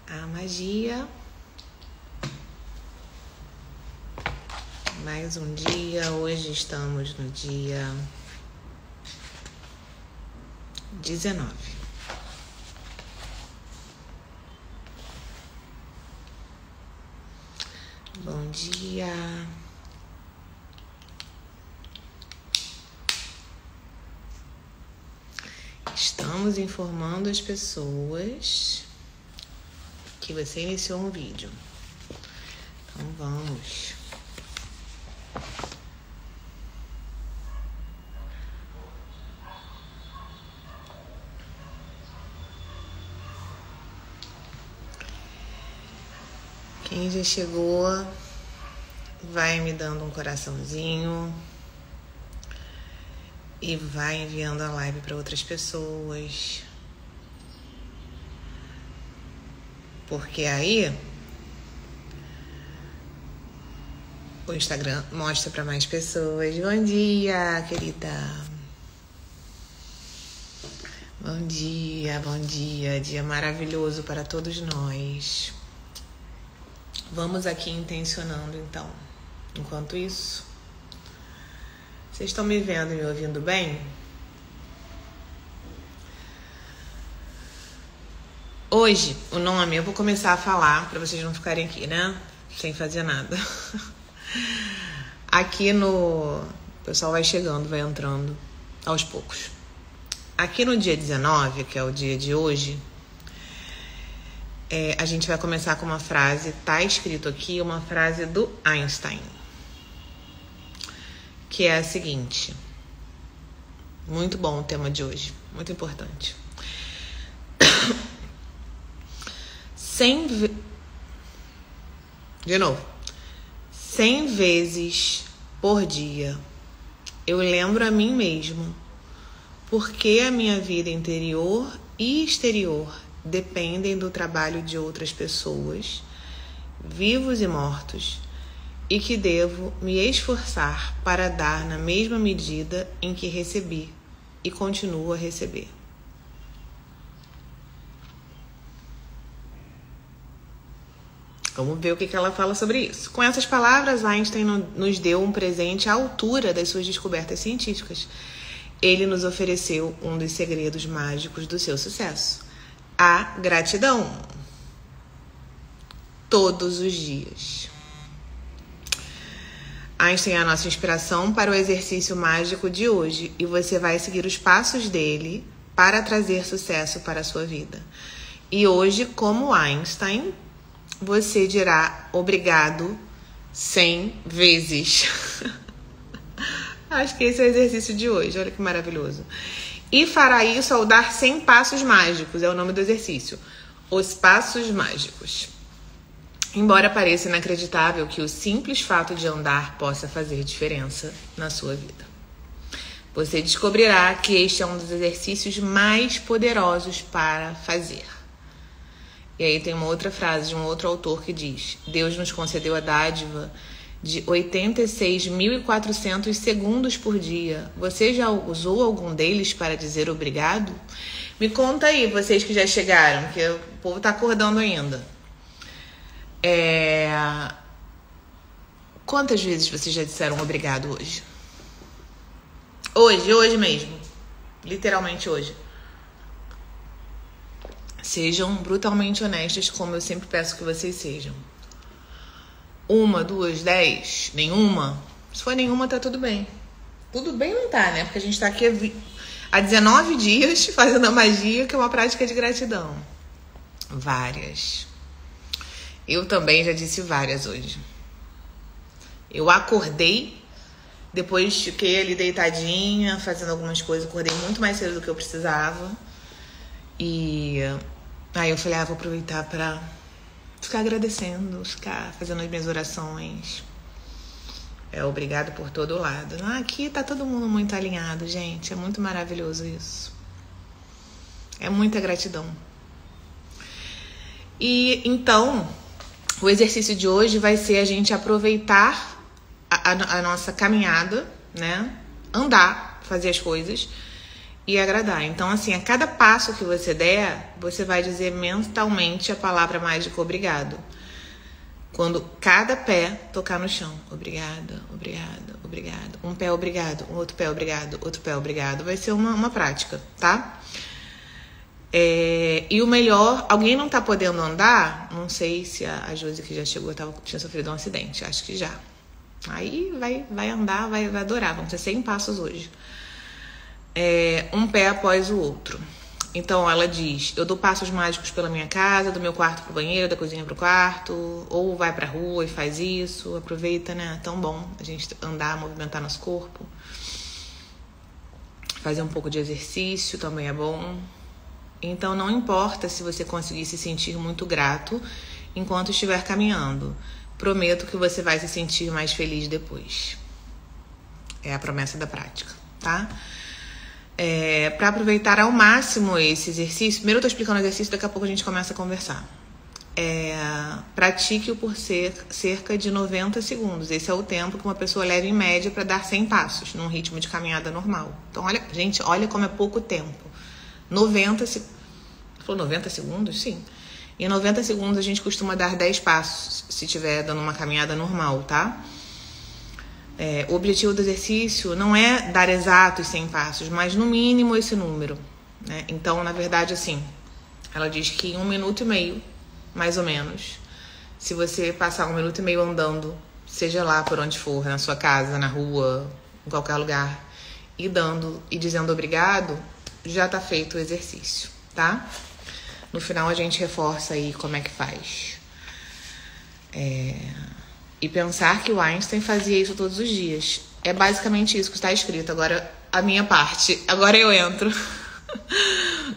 a magia. Mais um dia. Hoje estamos no dia 19. Bom dia. Estamos informando as pessoas que você iniciou um vídeo. Então vamos. Quem já chegou, vai me dando um coraçãozinho e vai enviando a live para outras pessoas. Porque aí o Instagram mostra para mais pessoas. Bom dia, querida. Bom dia, bom dia. Dia maravilhoso para todos nós. Vamos aqui intencionando, então. Enquanto isso, vocês estão me vendo e me ouvindo bem? Hoje, o nome, eu vou começar a falar para vocês não ficarem aqui, né? Sem fazer nada. Aqui no... O pessoal vai chegando, vai entrando aos poucos. Aqui no dia 19, que é o dia de hoje, a gente vai começar com uma frase, tá escrito aqui, uma frase do Einstein, que é a seguinte. Muito bom o tema de hoje, muito importante. 100 vezes por dia eu lembro a mim mesmo porque a minha vida interior e exterior dependem do trabalho de outras pessoas, vivos e mortos, e que devo me esforçar para dar na mesma medida em que recebi e continuo a receber. Vamos ver o que ela fala sobre isso. Com essas palavras, Einstein nos deu um presente à altura das suas descobertas científicas. Ele nos ofereceu um dos segredos mágicos do seu sucesso: a gratidão. Todos os dias. Einstein é a nossa inspiração para o exercício mágico de hoje e você vai seguir os passos dele para trazer sucesso para a sua vida. E hoje, como Einstein, você dirá obrigado 100 vezes. Acho que esse é o exercício de hoje. Olha que maravilhoso. E fará isso ao dar 100 passos mágicos. É o nome do exercício. Os passos mágicos. Embora pareça inacreditável que o simples fato de andar possa fazer diferença na sua vida, você descobrirá que este é um dos exercícios mais poderosos para fazer. E aí tem uma outra frase de um outro autor que diz: Deus nos concedeu a dádiva de 86.400 segundos por dia. Você já usou algum deles para dizer obrigado? Me conta aí, vocês que já chegaram, que o povo tá acordando ainda. Quantas vezes vocês já disseram obrigado hoje? Hoje mesmo. Literalmente hoje. Sejam brutalmente honestas, como eu sempre peço que vocês sejam. 1, 2, 10? Nenhuma? Se for nenhuma, tá tudo bem. Tudo bem não tá, né? Porque a gente tá aqui há 19 dias fazendo a magia, que é uma prática de gratidão. Várias. Eu também já disse várias hoje. Eu acordei, depois fiquei ali deitadinha, fazendo algumas coisas. Acordei muito mais cedo do que eu precisava. E aí eu falei, vou aproveitar para ficar agradecendo, ficar fazendo as minhas orações. Obrigado por todo lado. Aqui tá todo mundo muito alinhado, gente. É muito maravilhoso isso. É muita gratidão. E então, o exercício de hoje vai ser a gente aproveitar a nossa caminhada, né? Andar, fazer as coisas e agradar. Então, assim, a cada passo que você der, você vai dizer mentalmente a palavra mágica obrigado. Quando cada pé tocar no chão. Obrigada, obrigada, obrigada. Um pé obrigado, um outro pé obrigado, outro pé obrigado. Vai ser uma prática, tá? E o melhor, alguém não tá podendo andar? Não sei se a Josi que já chegou tinha sofrido um acidente, acho que já. Aí vai andar, vai adorar. Vão ser 100 passos hoje. Um pé após o outro. Então ela diz, eu dou passos mágicos pela minha casa, do meu quarto pro banheiro, da cozinha pro quarto, ou vai pra rua e faz isso, aproveita, né? É tão bom a gente andar, movimentar nosso corpo. Fazer um pouco de exercício também é bom. Então não importa se você conseguir se sentir muito grato enquanto estiver caminhando. Prometo que você vai se sentir mais feliz depois. É a promessa da prática, tá? Para aproveitar ao máximo esse exercício, primeiro eu tô explicando o exercício, daqui a pouco a gente começa a conversar. Pratique-o por cerca de 90 segundos. Esse é o tempo que uma pessoa leva em média para dar 100 passos, num ritmo de caminhada normal. Então, olha como é pouco tempo. 90 segundos. Falou 90 segundos? Sim. Em 90 segundos a gente costuma dar 10 passos, se estiver dando uma caminhada normal, tá? O objetivo do exercício não é dar exatos 100 passos, mas no mínimo esse número, né? Então, na verdade, assim, ela diz que em 1 minuto e meio, mais ou menos, se você passar 1 minuto e meio andando, seja lá por onde for, na sua casa, na rua, em qualquer lugar, e dando e dizendo obrigado, já tá feito o exercício, tá? No final a gente reforça aí como é que faz. E pensar que o Einstein fazia isso todos os dias. É basicamente isso que está escrito. Agora, a minha parte. Agora eu entro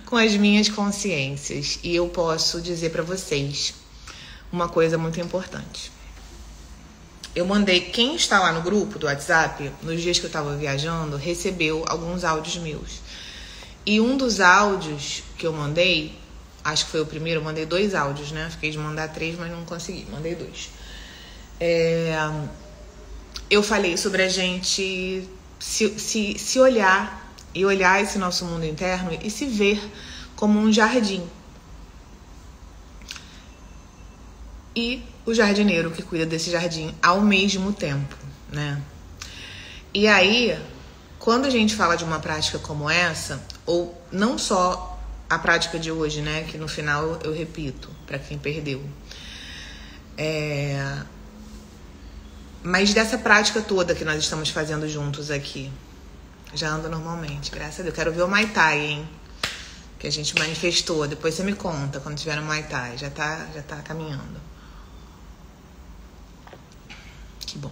com as minhas consciências. E eu posso dizer para vocês uma coisa muito importante. Eu mandei... Quem está lá no grupo do WhatsApp, nos dias que eu estava viajando, recebeu alguns áudios meus. E um dos áudios que eu mandei, acho que foi o primeiro, eu mandei 2 áudios, né? Fiquei de mandar 3, mas não consegui. Mandei 2. Eu falei sobre a gente se olhar e olhar esse nosso mundo interno e se ver como um jardim. E o jardineiro que cuida desse jardim ao mesmo tempo, né? E aí, quando a gente fala de uma prática como essa, ou não só a prática de hoje, né? Que no final eu repito, para quem perdeu. Mas dessa prática toda que nós estamos fazendo juntos aqui. Já ando normalmente, graças a Deus. Quero ver o Muay Thai, hein? Que a gente manifestou. Depois você me conta quando tiver no Muay Thai. Já tá caminhando. Que bom.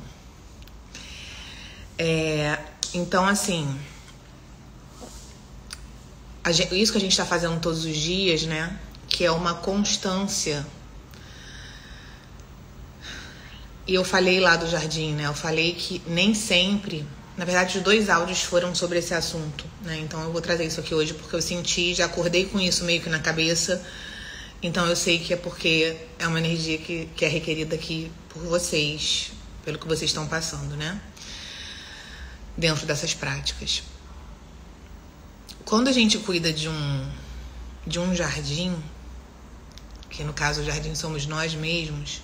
Então, assim... isso que a gente tá fazendo todos os dias, né? Que é uma constância... E eu falei lá do jardim, né? Eu falei que nem sempre... Na verdade, os 2 áudios foram sobre esse assunto, né? Então eu vou trazer isso aqui hoje porque eu senti, já acordei com isso meio que na cabeça. Então eu sei que é porque é uma energia que é requerida aqui por vocês, pelo que vocês estão passando, né? Dentro dessas práticas. Quando a gente cuida de um jardim, que no caso o jardim somos nós mesmos...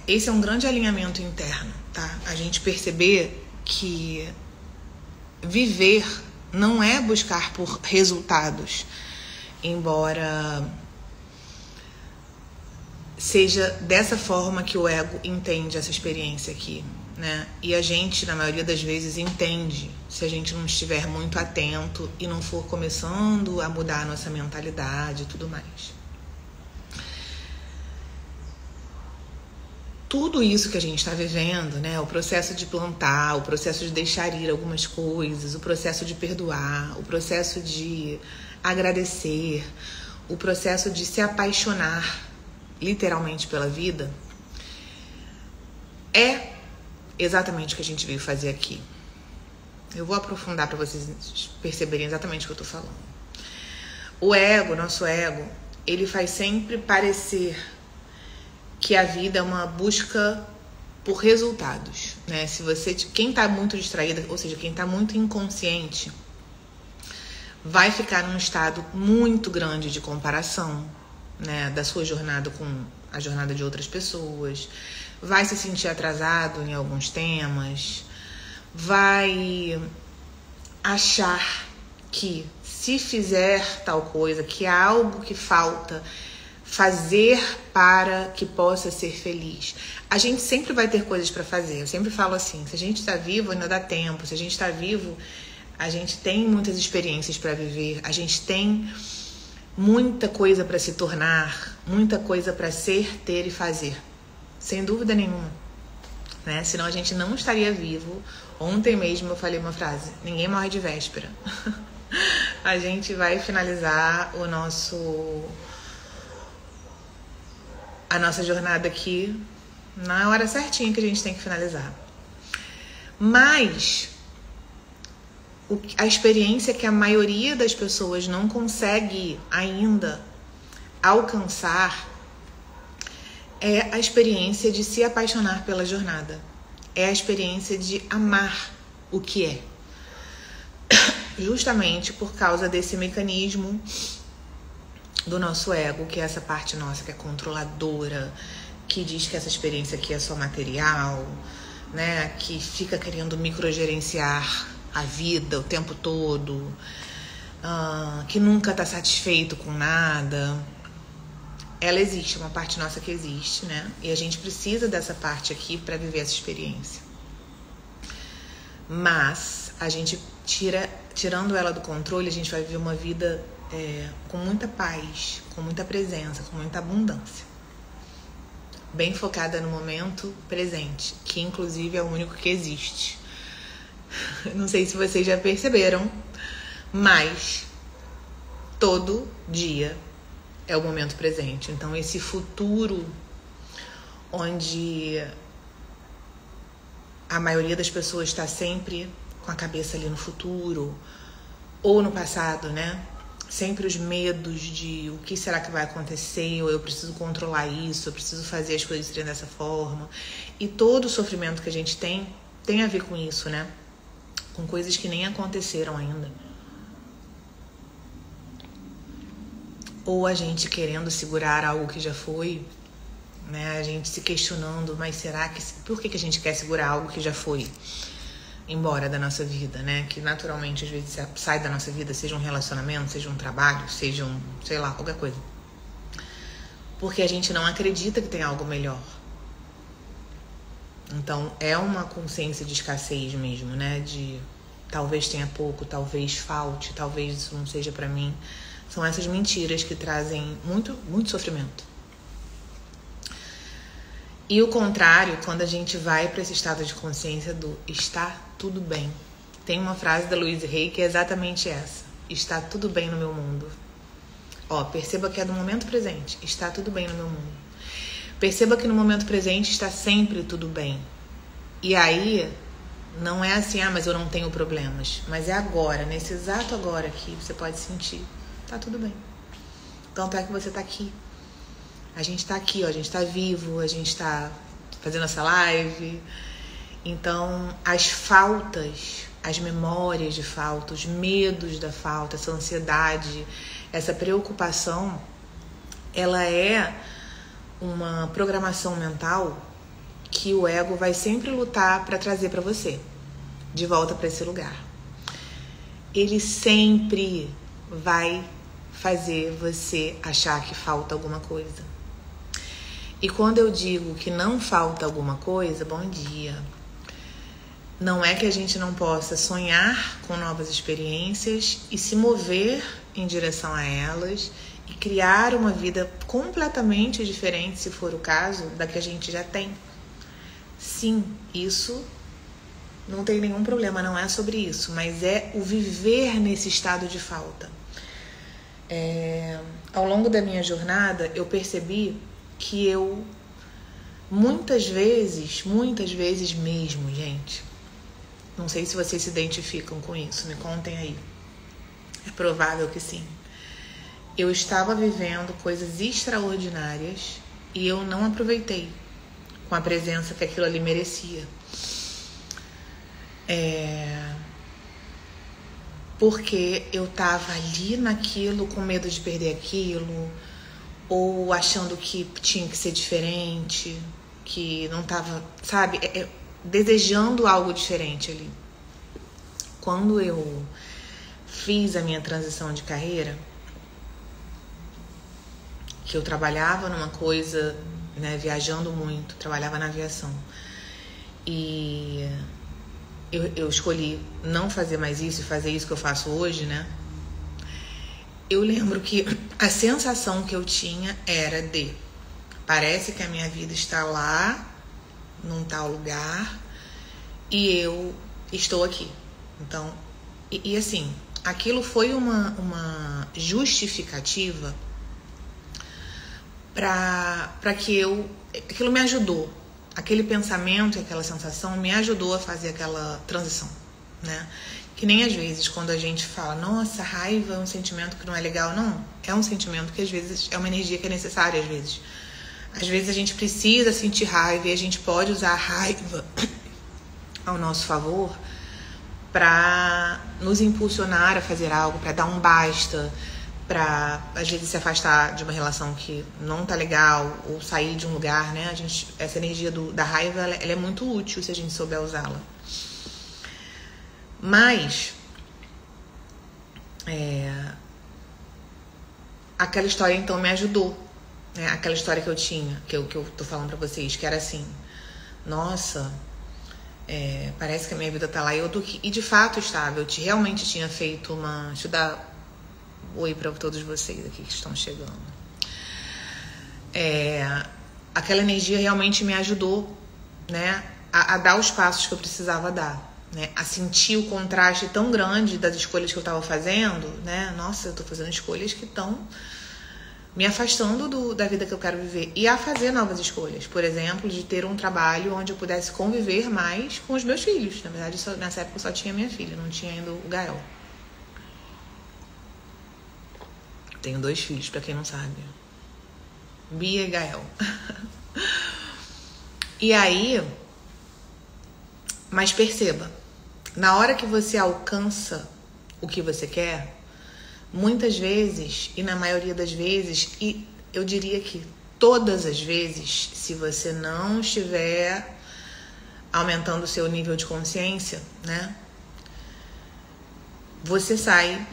esse é um grande alinhamento interno, tá? A gente perceber que viver não é buscar por resultados, embora seja dessa forma que o ego entende essa experiência aqui, né? E a gente, na maioria das vezes, entende se a gente não estiver muito atento e não for começando a mudar a nossa mentalidade e tudo mais. Tudo isso que a gente está vivendo, né? O processo de plantar, o processo de deixar ir algumas coisas, o processo de perdoar, o processo de agradecer, o processo de se apaixonar literalmente pela vida, é exatamente o que a gente veio fazer aqui. Eu vou aprofundar para vocês perceberem exatamente o que eu estou falando. O ego, nosso ego, ele faz sempre parecer que a vida é uma busca por resultados, né? Quem está muito distraída, ou seja, quem está muito inconsciente, vai ficar num estado muito grande de comparação, né, da sua jornada com a jornada de outras pessoas, vai se sentir atrasado em alguns temas, vai achar que se fizer tal coisa, que há algo que falta fazer para que possa ser feliz. A gente sempre vai ter coisas para fazer. Eu sempre falo assim, se a gente está vivo, ainda dá tempo. Se a gente está vivo, a gente tem muitas experiências para viver. A gente tem muita coisa para se tornar, muita coisa para ser, ter e fazer. Sem dúvida nenhuma, né? Senão a gente não estaria vivo. Ontem mesmo eu falei uma frase, ninguém morre de véspera. A gente vai finalizar a nossa jornada aqui na hora certinha que a gente tem que finalizar. Mas a experiência que a maioria das pessoas não consegue ainda alcançar é a experiência de se apaixonar pela jornada. É a experiência de amar o que é. Justamente por causa desse mecanismo do nosso ego, que é essa parte nossa que é controladora, que diz que essa experiência aqui é só material, né? Que fica querendo microgerenciar a vida o tempo todo, que nunca está satisfeito com nada. Ela existe, uma parte nossa que existe, né? E a gente precisa dessa parte aqui para viver essa experiência. Mas a gente tirando ela do controle, a gente vai viver uma vida com muita paz, com muita presença, com muita abundância. Bem focada no momento presente, que inclusive é o único que existe. Não sei se vocês já perceberam, mas todo dia é o momento presente. Então esse futuro onde a maioria das pessoas está sempre com a cabeça ali no futuro ou no passado, né? Sempre os medos de o que será que vai acontecer, ou eu preciso controlar isso, eu preciso fazer as coisas serem dessa forma. E todo o sofrimento que a gente tem a ver com isso, né? Com coisas que nem aconteceram ainda. Ou a gente querendo segurar algo que já foi, né? A gente se questionando, mas será que... Por que a gente quer segurar algo que já foi embora da nossa vida, né? Que naturalmente às vezes sai da nossa vida, seja um relacionamento, seja um trabalho, seja um, sei lá, qualquer coisa. Porque a gente não acredita que tem algo melhor. Então é uma consciência de escassez mesmo, né? De talvez tenha pouco, talvez falte, talvez isso não seja pra mim. São essas mentiras que trazem muito, muito sofrimento. E o contrário, quando a gente vai para esse estado de consciência do está tudo bem. Tem uma frase da Louise Hay que é exatamente essa. Está tudo bem no meu mundo. Ó, perceba que é do momento presente. Está tudo bem no meu mundo. Perceba que no momento presente está sempre tudo bem. E aí, não é assim, mas eu não tenho problemas. Mas é agora, nesse exato agora que você pode sentir. Tá tudo bem. Tanto é que você tá aqui. A gente tá aqui, ó, a gente tá vivo, a gente tá fazendo essa live. Então, as faltas, as memórias de falta, os medos da falta, essa ansiedade, essa preocupação, ela é uma programação mental que o ego vai sempre lutar para trazer para você, de volta para esse lugar. Ele sempre vai fazer você achar que falta alguma coisa. E quando eu digo que não falta alguma coisa, bom dia. Não é que a gente não possa sonhar com novas experiências e se mover em direção a elas e criar uma vida completamente diferente, se for o caso, da que a gente já tem. Sim, isso não tem nenhum problema, não é sobre isso, mas é o viver nesse estado de falta. Ao longo da minha jornada, eu percebi que eu, muitas vezes mesmo, gente, não sei se vocês se identificam com isso, me contem aí. É provável que sim. Eu estava vivendo coisas extraordinárias e eu não aproveitei com a presença que aquilo ali merecia. porque eu tava ali naquilo com medo de perder aquilo, ou achando que tinha que ser diferente, que não tava, sabe, desejando algo diferente ali. Quando eu fiz a minha transição de carreira, que eu trabalhava numa coisa, né, viajando muito, trabalhava na aviação, e eu escolhi não fazer mais isso e fazer isso que eu faço hoje, né? Eu lembro que a sensação que eu tinha era de... Parece que a minha vida está lá, num tal lugar, e eu estou aqui. Então, e assim, aquilo foi uma justificativa para que aquilo me ajudou. Aquele pensamento e aquela sensação me ajudou a fazer aquela transição, né? Que nem às vezes quando a gente fala, nossa, raiva é um sentimento que não é legal. Não, é um sentimento que às vezes é uma energia que é necessária às vezes. Às vezes a gente precisa sentir raiva e a gente pode usar a raiva ao nosso favor para nos impulsionar a fazer algo, para dar um basta, para às vezes se afastar de uma relação que não tá legal ou sair de um lugar, né? Essa energia da raiva, ela é muito útil se a gente souber usá-la. Mas aquela história então me ajudou, né? Aquela história que eu tinha, que eu tô falando pra vocês, que era assim, nossa, parece que a minha vida tá lá e eu tô aqui. E de fato estava, eu realmente tinha feito uma... Deixa eu dar oi pra todos vocês aqui que estão chegando. Aquela energia realmente me ajudou, né, a dar os passos que eu precisava dar, né, a sentir o contraste tão grande das escolhas que eu estava fazendo, né? Nossa, eu tô fazendo escolhas que estão me afastando da vida que eu quero viver, e a fazer novas escolhas, por exemplo, de ter um trabalho onde eu pudesse conviver mais com os meus filhos. Na verdade, nessa época eu só tinha minha filha, não tinha ainda o Gael. Tenho 2 filhos, pra quem não sabe, Bia e Gael. E aí, mas perceba, na hora que você alcança o que você quer, muitas vezes, e na maioria das vezes, e eu diria que todas as vezes, se você não estiver aumentando o seu nível de consciência, né, você sai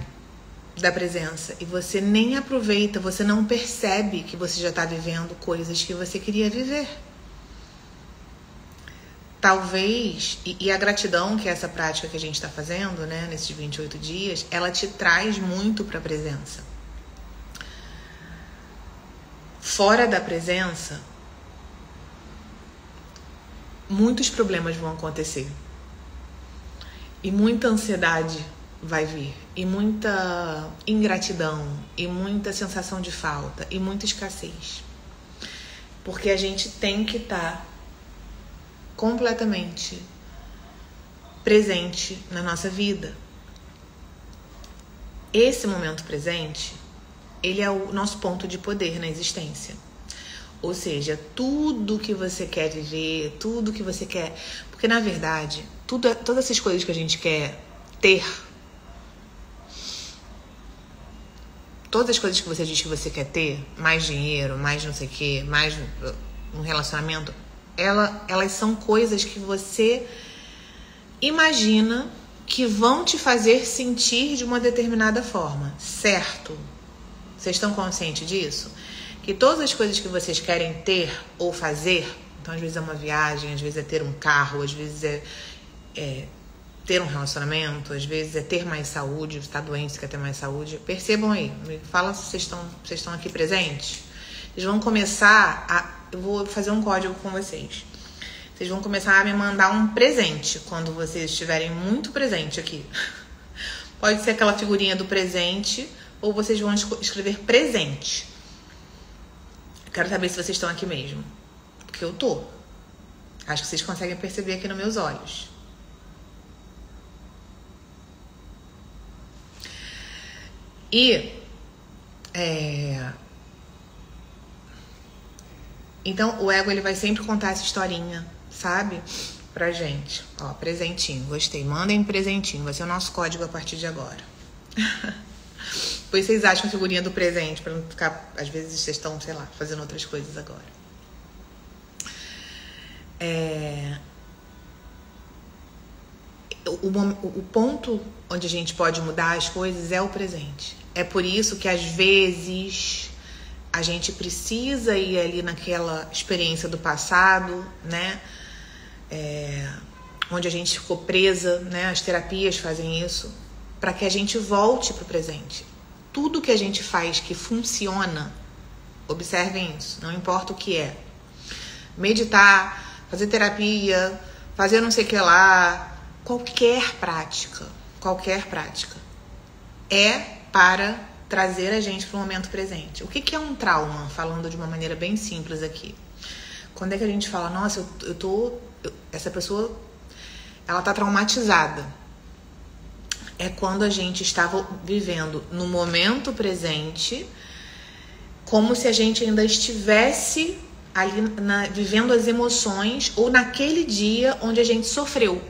da presença e você nem aproveita, você não percebe que você já está vivendo coisas que você queria viver. Talvez, e a gratidão, que é essa prática que a gente está fazendo, né, nesses 28 dias, ela te traz muito para a presença. Fora da presença, muitos problemas vão acontecer. E muita ansiedade vai vir. E muita ingratidão. E muita sensação de falta. E muita escassez. Porque a gente tem que estar completamente presente na nossa vida. Esse momento presente, ele é o nosso ponto de poder na existência. Ou seja, tudo que você quer viver, tudo que você quer... Porque, na verdade, todas essas coisas que a gente quer ter, todas as coisas que você diz que você quer ter, mais dinheiro, mais não sei o quê, mais um relacionamento, elas são coisas que você imagina que vão te fazer sentir de uma determinada forma, certo? Vocês estão conscientes disso? Que todas as coisas que vocês querem ter ou fazer, então às vezes é uma viagem, às vezes é ter um carro, às vezes é ter um relacionamento, às vezes é ter mais saúde, você está doente, você quer ter mais saúde. Percebam aí, me fala se vocês estão aqui presentes. Vocês vão começar eu vou fazer um código com vocês. Vocês vão começar a me mandar um presente quando vocês estiverem muito presente aqui. Pode ser aquela figurinha do presente, ou vocês vão escrever presente. Quero saber se vocês estão aqui mesmo. Porque eu tô. Acho que vocês conseguem perceber aqui nos meus olhos. E então o ego, ele vai sempre contar essa historinha, sabe? Pra gente. Ó, presentinho, gostei. Mandem presentinho, vai ser o nosso código a partir de agora. Depois vocês acham a figurinha do presente, pra não ficar... Às vezes vocês estão, sei lá, fazendo outras coisas agora. O ponto onde a gente pode mudar as coisas é o presente. É por isso que, às vezes, a gente precisa ir ali naquela experiência do passado, né? Onde a gente ficou presa, né? As terapias fazem isso, para que a gente volte para o presente. Tudo que a gente faz que funciona, observem isso, não importa o que é. Meditar, fazer terapia, fazer não sei o que lá, qualquer prática é para trazer a gente para o momento presente. O que é um trauma? Falando de uma maneira bem simples aqui. Quando é que a gente fala, nossa, essa pessoa, ela tá traumatizada. É quando a gente estava vivendo no momento presente, como se a gente ainda estivesse ali vivendo as emoções, ou naquele dia onde a gente sofreu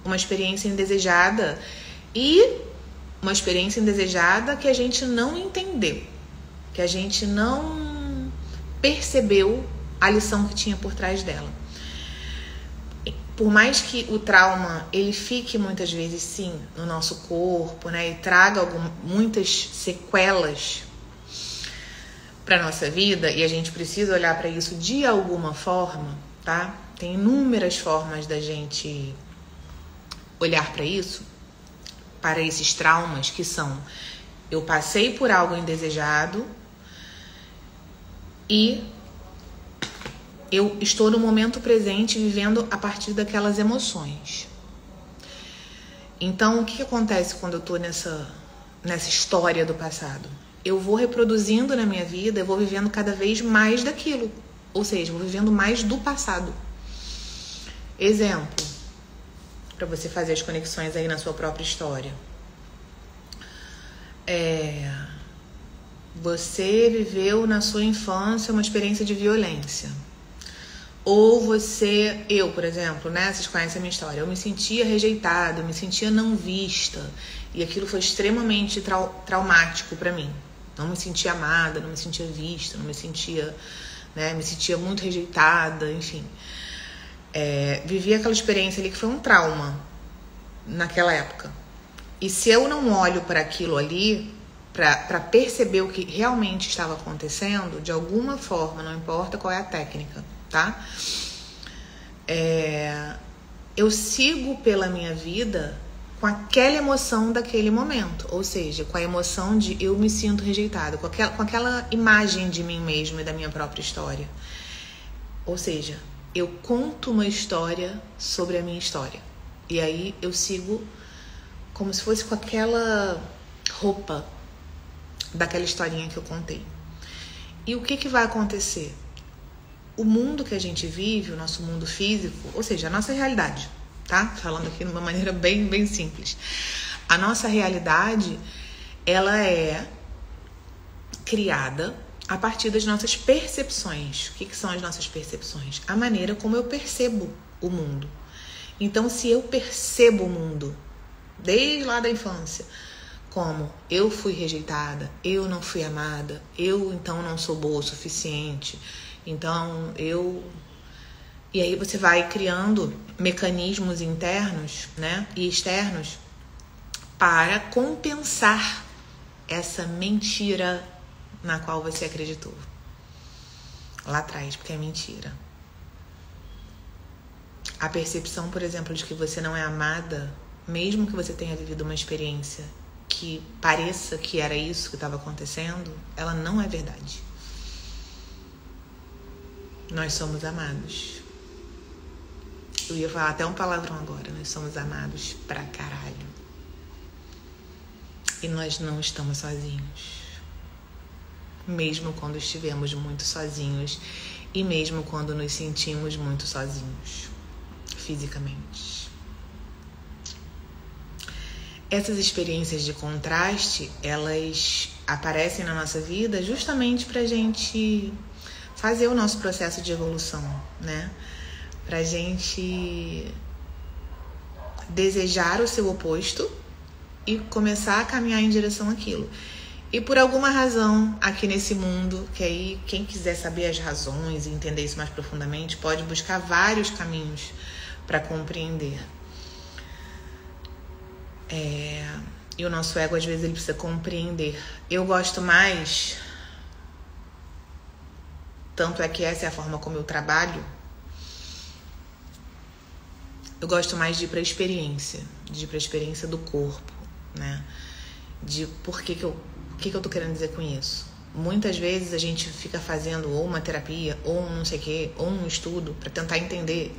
uma experiência indesejada, e uma experiência indesejada que a gente não entendeu, que a gente não percebeu a lição que tinha por trás dela. Por mais que o trauma, ele fique muitas vezes, sim, no nosso corpo, né, e traga muitas sequelas para nossa vida, e a gente precisa olhar para isso de alguma forma, tá? Tem inúmeras formas da gente olhar para isso, para esses traumas, que são: eu passei por algo indesejado e eu estou no momento presente vivendo a partir daquelas emoções. Então, o que acontece quando eu estou nessa história do passado? Eu vou reproduzindo na minha vida, eu vou vivendo cada vez mais daquilo. Ou seja, eu vou vivendo mais do passado. Exemplo, para você fazer as conexões aí na sua própria história. Você viveu na sua infância uma experiência de violência. Ou eu, por exemplo, né? Vocês conhecem a minha história. Eu me sentia rejeitada, eu me sentia não vista. E aquilo foi extremamente traumático para mim. Não me sentia amada, não me sentia vista, não me sentia, né? Me sentia muito rejeitada, enfim. Vivi aquela experiência ali que foi um trauma naquela época. E se eu não olho para aquilo ali, para perceber o que realmente estava acontecendo, de alguma forma, não importa qual é a técnica, tá? Eu sigo pela minha vida com aquela emoção daquele momento, ou seja, com a emoção de eu me sinto rejeitada, com aquela imagem de mim mesma e da minha própria história. Ou seja, eu conto uma história sobre a minha história. E aí eu sigo como se fosse com aquela roupa daquela historinha que eu contei. E o que vai acontecer? O mundo que a gente vive, o nosso mundo físico, ou seja, a nossa realidade, tá? Falando aqui de uma maneira bem, bem simples. A nossa realidade, ela é criada a partir das nossas percepções. O que são as nossas percepções? A maneira como eu percebo o mundo. Então, se eu percebo o mundo desde lá da infância como eu fui rejeitada, eu não fui amada, eu então não sou boa o suficiente, então e aí você vai criando mecanismos internos, né, e externos para compensar essa mentira na qual você acreditou lá atrás, porque é mentira. A percepção, por exemplo, de que você não é amada, mesmo que você tenha vivido uma experiência que pareça que era isso que estava acontecendo, ela não é verdade. Nós somos amados. Eu ia falar até um palavrão agora. Nós somos amados pra caralho. E nós não estamos sozinhos. Mesmo quando estivemos muito sozinhos e mesmo quando nos sentimos muito sozinhos, fisicamente. Essas experiências de contraste, elas aparecem na nossa vida justamente pra gente fazer o nosso processo de evolução, né? Pra gente desejar o seu oposto e começar a caminhar em direção àquilo. E por alguma razão, aqui nesse mundo, que aí quem quiser saber as razões e entender isso mais profundamente, pode buscar vários caminhos para compreender. E o nosso ego, às vezes, ele precisa compreender. Eu gosto mais, tanto é que essa é a forma como eu trabalho, eu gosto mais de ir para a experiência, do corpo, né? De por que eu tô querendo dizer com isso. Muitas vezes a gente fica fazendo ou uma terapia, ou um não sei o quê, ou um estudo para tentar entender.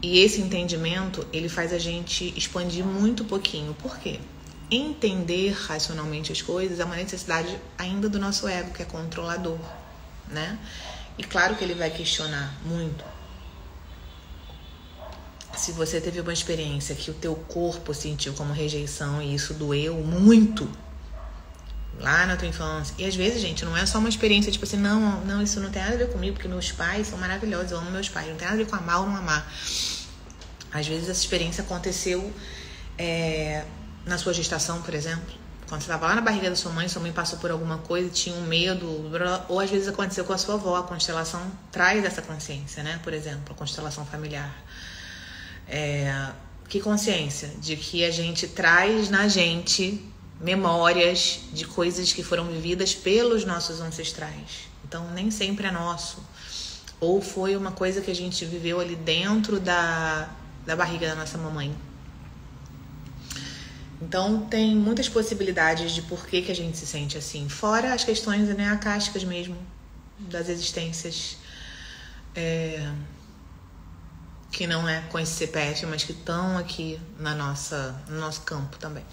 E esse entendimento, ele faz a gente expandir muito pouquinho. Por quê? Entender racionalmente as coisas é uma necessidade ainda do nosso ego, que é controlador, né? E claro que ele vai questionar muito. Se você teve uma experiência que o teu corpo sentiu como rejeição e isso doeu muito lá na tua infância. E às vezes, gente, não é só uma experiência tipo assim, não, isso não tem nada a ver comigo, porque meus pais são maravilhosos, eu amo meus pais, não tem nada a ver com amar ou não amar. Às vezes essa experiência aconteceu na sua gestação, por exemplo. Quando você estava lá na barriga da sua mãe passou por alguma coisa, tinha um medo, ou às vezes aconteceu com a sua avó. A constelação traz essa consciência, né? Por exemplo, a constelação familiar. Que consciência? De que a gente traz na gente memórias de coisas que foram vividas pelos nossos ancestrais. Então, nem sempre é nosso. Ou foi uma coisa que a gente viveu ali dentro da barriga da nossa mamãe. Então, tem muitas possibilidades de por que a gente se sente assim. Fora as questões acásticas mesmo, das existências que não é com esse CPF, mas que estão aqui no nosso campo também.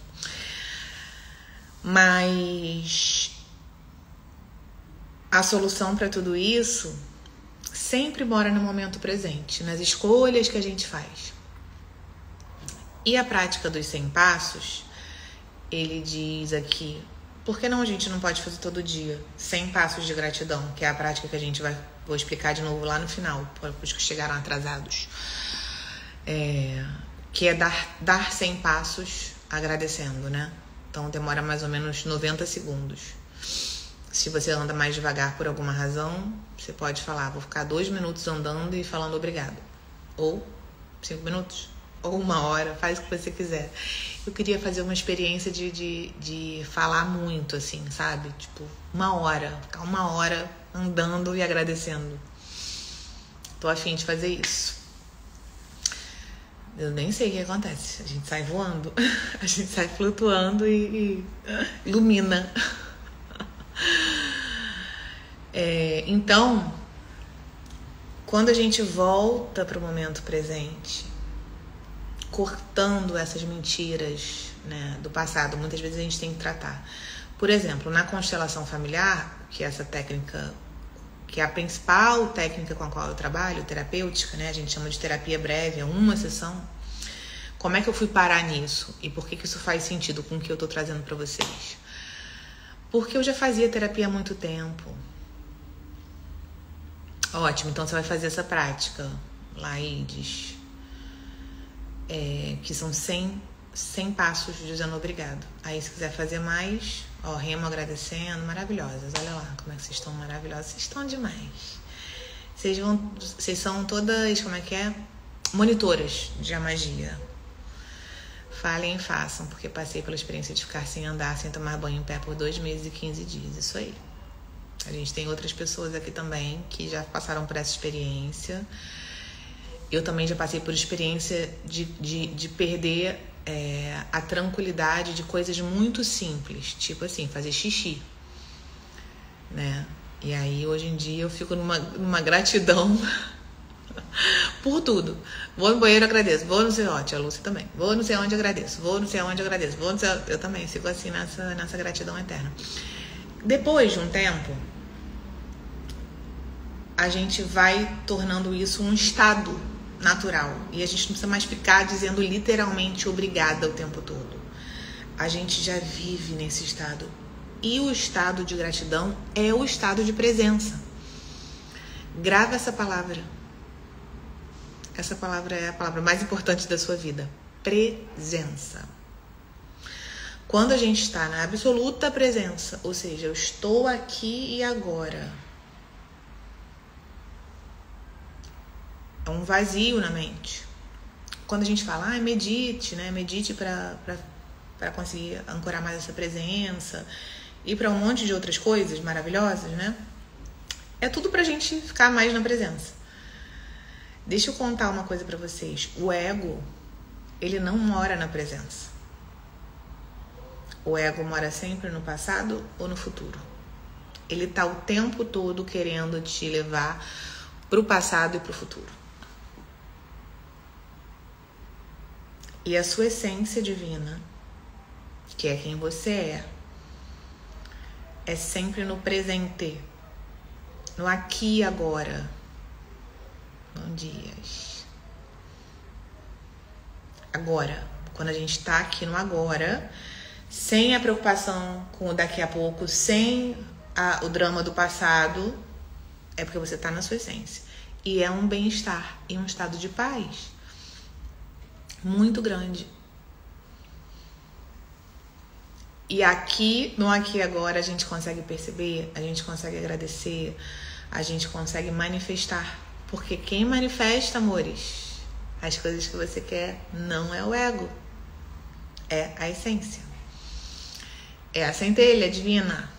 Mas a solução para tudo isso sempre mora no momento presente, nas escolhas que a gente faz. E a prática dos 100 passos, ele diz aqui, por que não a gente não pode fazer todo dia 100 passos de gratidão, que é a prática que a gente vou explicar de novo lá no final, para os que chegaram atrasados. Que é dar 100 passos agradecendo, né? Então demora mais ou menos 90 segundos. Se você anda mais devagar por alguma razão, você pode falar, vou ficar 2 minutos andando e falando obrigado. Ou 5 minutos, ou 1 hora, faz o que você quiser. Eu queria fazer uma experiência de falar muito, assim, sabe? Tipo, 1 hora, ficar 1 hora andando e agradecendo. Tô a fim de fazer isso. Eu nem sei o que acontece. A gente sai voando, a gente sai flutuando e ilumina. Então, quando a gente volta para o momento presente, cortando essas mentiras, né, do passado, muitas vezes a gente tem que tratar. Por exemplo, na constelação familiar, que é essa técnica, que é a principal técnica com a qual eu trabalho, terapêutica, né? A gente chama de terapia breve, é uma sessão. Como é que eu fui parar nisso? E por que isso faz sentido com o que eu tô trazendo para vocês? Porque eu já fazia terapia há muito tempo. Ótimo, então você vai fazer essa prática, Laides, que são 100 passos dizendo obrigado. Aí se quiser fazer mais, remo agradecendo, maravilhosas. Olha lá como é que vocês estão maravilhosas. Vocês estão demais. Vocês são todas, monitoras de magia. Falem e façam, porque passei pela experiência de ficar sem andar, sem tomar banho em pé por 2 meses e 15 dias. Isso aí. A gente tem outras pessoas aqui também que já passaram por essa experiência. Eu também já passei por experiência de perder a tranquilidade de coisas muito simples, tipo assim, fazer xixi, né? E aí hoje em dia eu fico numa gratidão por tudo. Vou no banheiro, agradeço. Vou não sei onde, a Lúcia também. Vou não sei onde, agradeço. Vou não sei onde, agradeço. Eu também fico assim nessa gratidão eterna. Depois de um tempo, a gente vai tornando isso um estado natural. E a gente não precisa mais ficar dizendo literalmente obrigada o tempo todo. A gente já vive nesse estado. E o estado de gratidão é o estado de presença. Grava essa palavra. Essa palavra é a palavra mais importante da sua vida. presença. Quando a gente está na absoluta presença, ou seja, eu estou aqui e agora, é um vazio na mente. Quando a gente fala, medite, né? Medite para conseguir ancorar mais essa presença e para um monte de outras coisas maravilhosas, né? É tudo pra gente ficar mais na presença. Deixa eu contar uma coisa pra vocês. O ego, ele não mora na presença. O ego mora sempre no passado ou no futuro. Ele tá o tempo todo querendo te levar pro passado e pro futuro. E a sua essência divina, que é quem você é sempre no presente, no aqui e agora. Bom dias. Agora, quando a gente tá aqui no agora, sem a preocupação com o daqui a pouco, sem o drama do passado, é porque você tá na sua essência. E é um bem-estar e um estado de paz muito grande. E aqui, no aqui e agora, a gente consegue perceber, a gente consegue agradecer, a gente consegue manifestar. Porque quem manifesta, amores, as coisas que você quer, não é o ego, é a essência. É a centelha divina.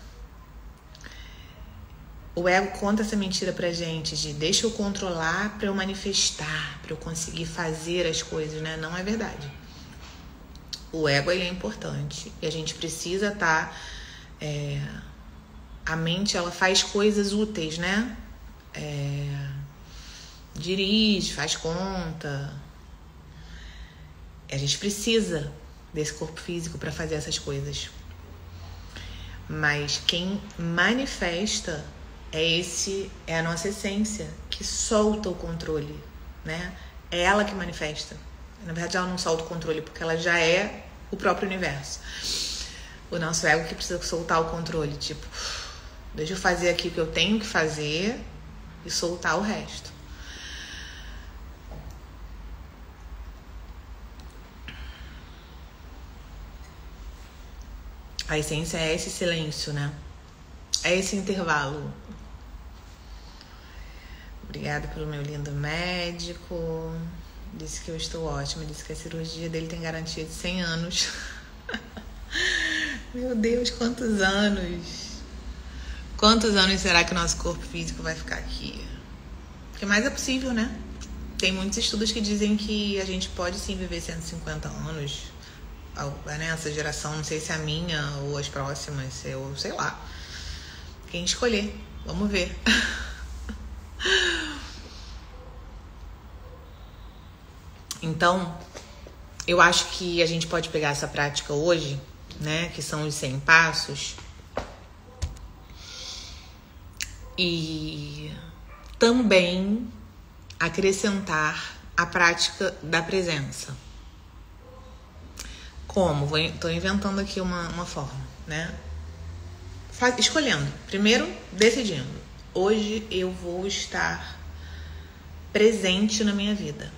O ego conta essa mentira pra gente de deixa eu controlar pra eu manifestar, pra eu conseguir fazer as coisas, né? Não é verdade. O ego, ele é importante e a gente precisa estar... a mente, ela faz coisas úteis, né? Dirige, faz conta. A gente precisa desse corpo físico para fazer essas coisas. Mas quem manifesta é a nossa essência, que solta o controle, né? É ela que manifesta. Na verdade, ela não solta o controle, porque ela já é o próprio universo. O nosso ego que precisa soltar o controle, tipo, deixa eu fazer aqui o que eu tenho que fazer e soltar o resto. A essência é esse silêncio, né? É esse intervalo. Obrigada pelo meu lindo médico. Disse que eu estou ótima. Disse que a cirurgia dele tem garantia de 100 anos. Meu Deus, quantos anos? Quantos anos será que o nosso corpo físico vai ficar aqui? Porque mais é possível, né? Tem muitos estudos que dizem que a gente pode sim viver 150 anos. Essa geração, não sei se é a minha ou as próximas, eu sei lá. Quem escolher, vamos ver. Então, eu acho que a gente pode pegar essa prática hoje, né, que são os 100 passos, e também acrescentar a prática da presença. Como? Tô inventando aqui uma forma, né? Escolhendo. Primeiro, decidindo. Hoje eu vou estar presente na minha vida.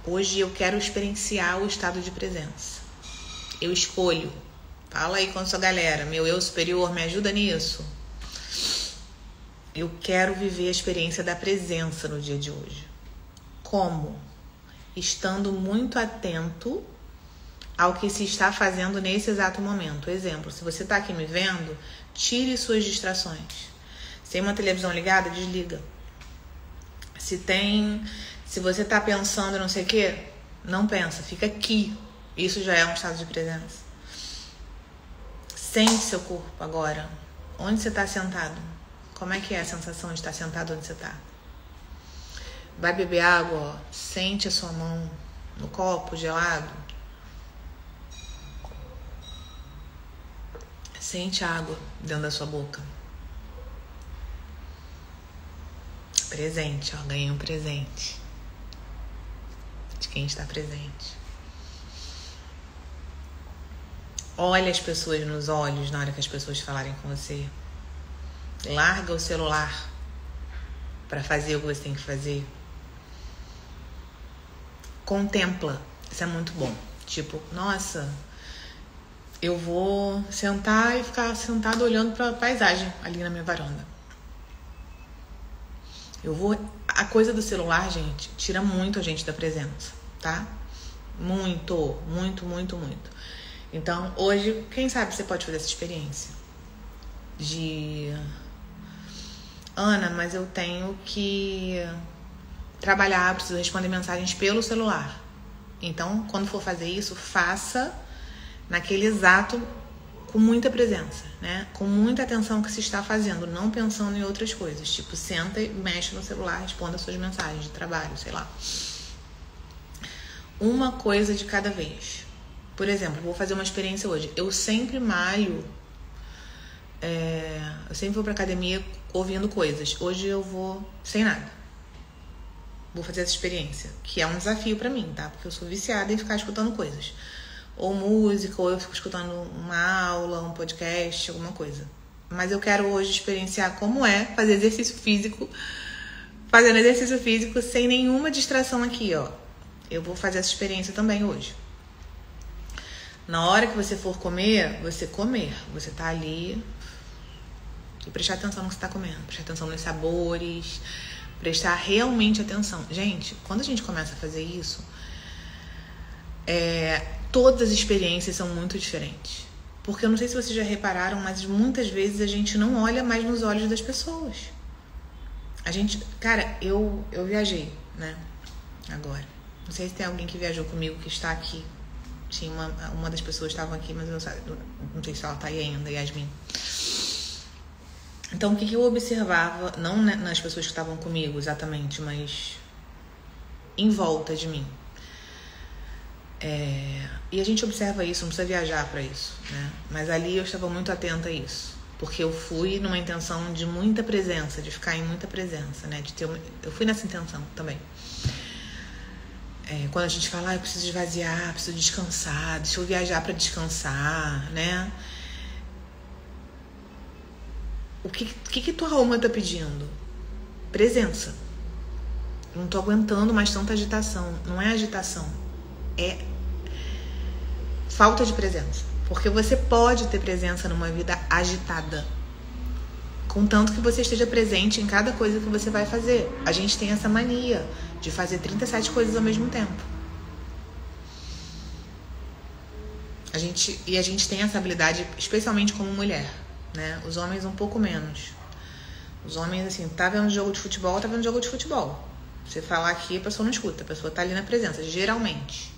Hoje eu quero experienciar o estado de presença. Eu escolho. Fala aí com a sua galera. Meu eu superior me ajuda nisso. Eu quero viver a experiência da presença no dia de hoje. Como? Estando muito atento ao que se está fazendo nesse exato momento. Exemplo, se você está aqui me vendo, tire suas distrações. Se tem uma televisão ligada, desliga. Se você está pensando não sei o que, não pensa, fica aqui. Isso já é um estado de presença. Sente seu corpo agora. Onde você está sentado? Como é que é a sensação de estar sentado onde você está? Vai beber água, ó. Sente a sua mão no copo gelado. Sente a água dentro da sua boca. Presente, ó. Ganhei um presente de quem está presente. Olha as pessoas nos olhos na hora que as pessoas falarem com você. Larga o celular para fazer o que você tem que fazer. Contempla Isso é muito bom. Tipo, nossa, eu vou sentar e ficar sentado olhando pra paisagem ali na minha varanda. A coisa do celular, gente, tira muito a gente da presença, tá? Muito, muito, muito, muito. Então, hoje, quem sabe você pode fazer essa experiência de... Ana, mas eu tenho que trabalhar, preciso responder mensagens pelo celular. Então, quando for fazer isso, faça naquele exato, com muita presença, né? Com muita atenção que se está fazendo, não pensando em outras coisas. Tipo, senta e mexe no celular, responda suas mensagens de trabalho, sei lá. Uma coisa de cada vez. Por exemplo, vou fazer uma experiência hoje. Eu sempre malho, eu sempre vou pra academia ouvindo coisas. Hoje eu vou sem nada. Vou fazer essa experiência, que é um desafio pra mim, tá? Porque eu sou viciada em ficar escutando coisas. Ou música, ou eu fico escutando uma aula, um podcast, alguma coisa. Mas eu quero hoje experienciar como é fazer exercício físico, fazendo exercício físico sem nenhuma distração aqui, ó. Eu vou fazer essa experiência também hoje. Na hora que você for comer, você tá ali e prestar atenção no que você tá comendo, prestar atenção nos sabores, prestar realmente atenção. Gente, quando a gente começa a fazer isso, todas as experiências são muito diferentes. Porque eu não sei se vocês já repararam, mas muitas vezes a gente não olha mais nos olhos das pessoas. Cara, eu viajei, né? Agora. Não sei se tem alguém que viajou comigo que está aqui. Tinha uma das pessoas estava aqui, mas eu não sei se ela está aí ainda, Yasmin. Então, o que eu observava, não nas pessoas que estavam comigo exatamente, mas em volta de mim. E a gente observa isso, não precisa viajar para isso, né? Mas ali eu estava muito atenta a isso, porque eu fui numa intenção de muita presença, de ficar em muita presença, né? Eu fui nessa intenção também. Quando a gente fala, eu preciso esvaziar, preciso descansar, deixa eu viajar para descansar, né? O que tua alma tá pedindo? Presença. Não tô aguentando mais tanta agitação. Não é agitação, é falta de presença. Porque você pode ter presença numa vida agitada, contanto que você esteja presente em cada coisa que você vai fazer. A gente tem essa mania de fazer 37 coisas ao mesmo tempo. A gente tem essa habilidade, especialmente como mulher, né? Os homens um pouco menos. Os homens, assim, tá vendo jogo de futebol, tá vendo jogo de futebol. Você falar aqui, a pessoa não escuta, a pessoa tá ali na presença, geralmente.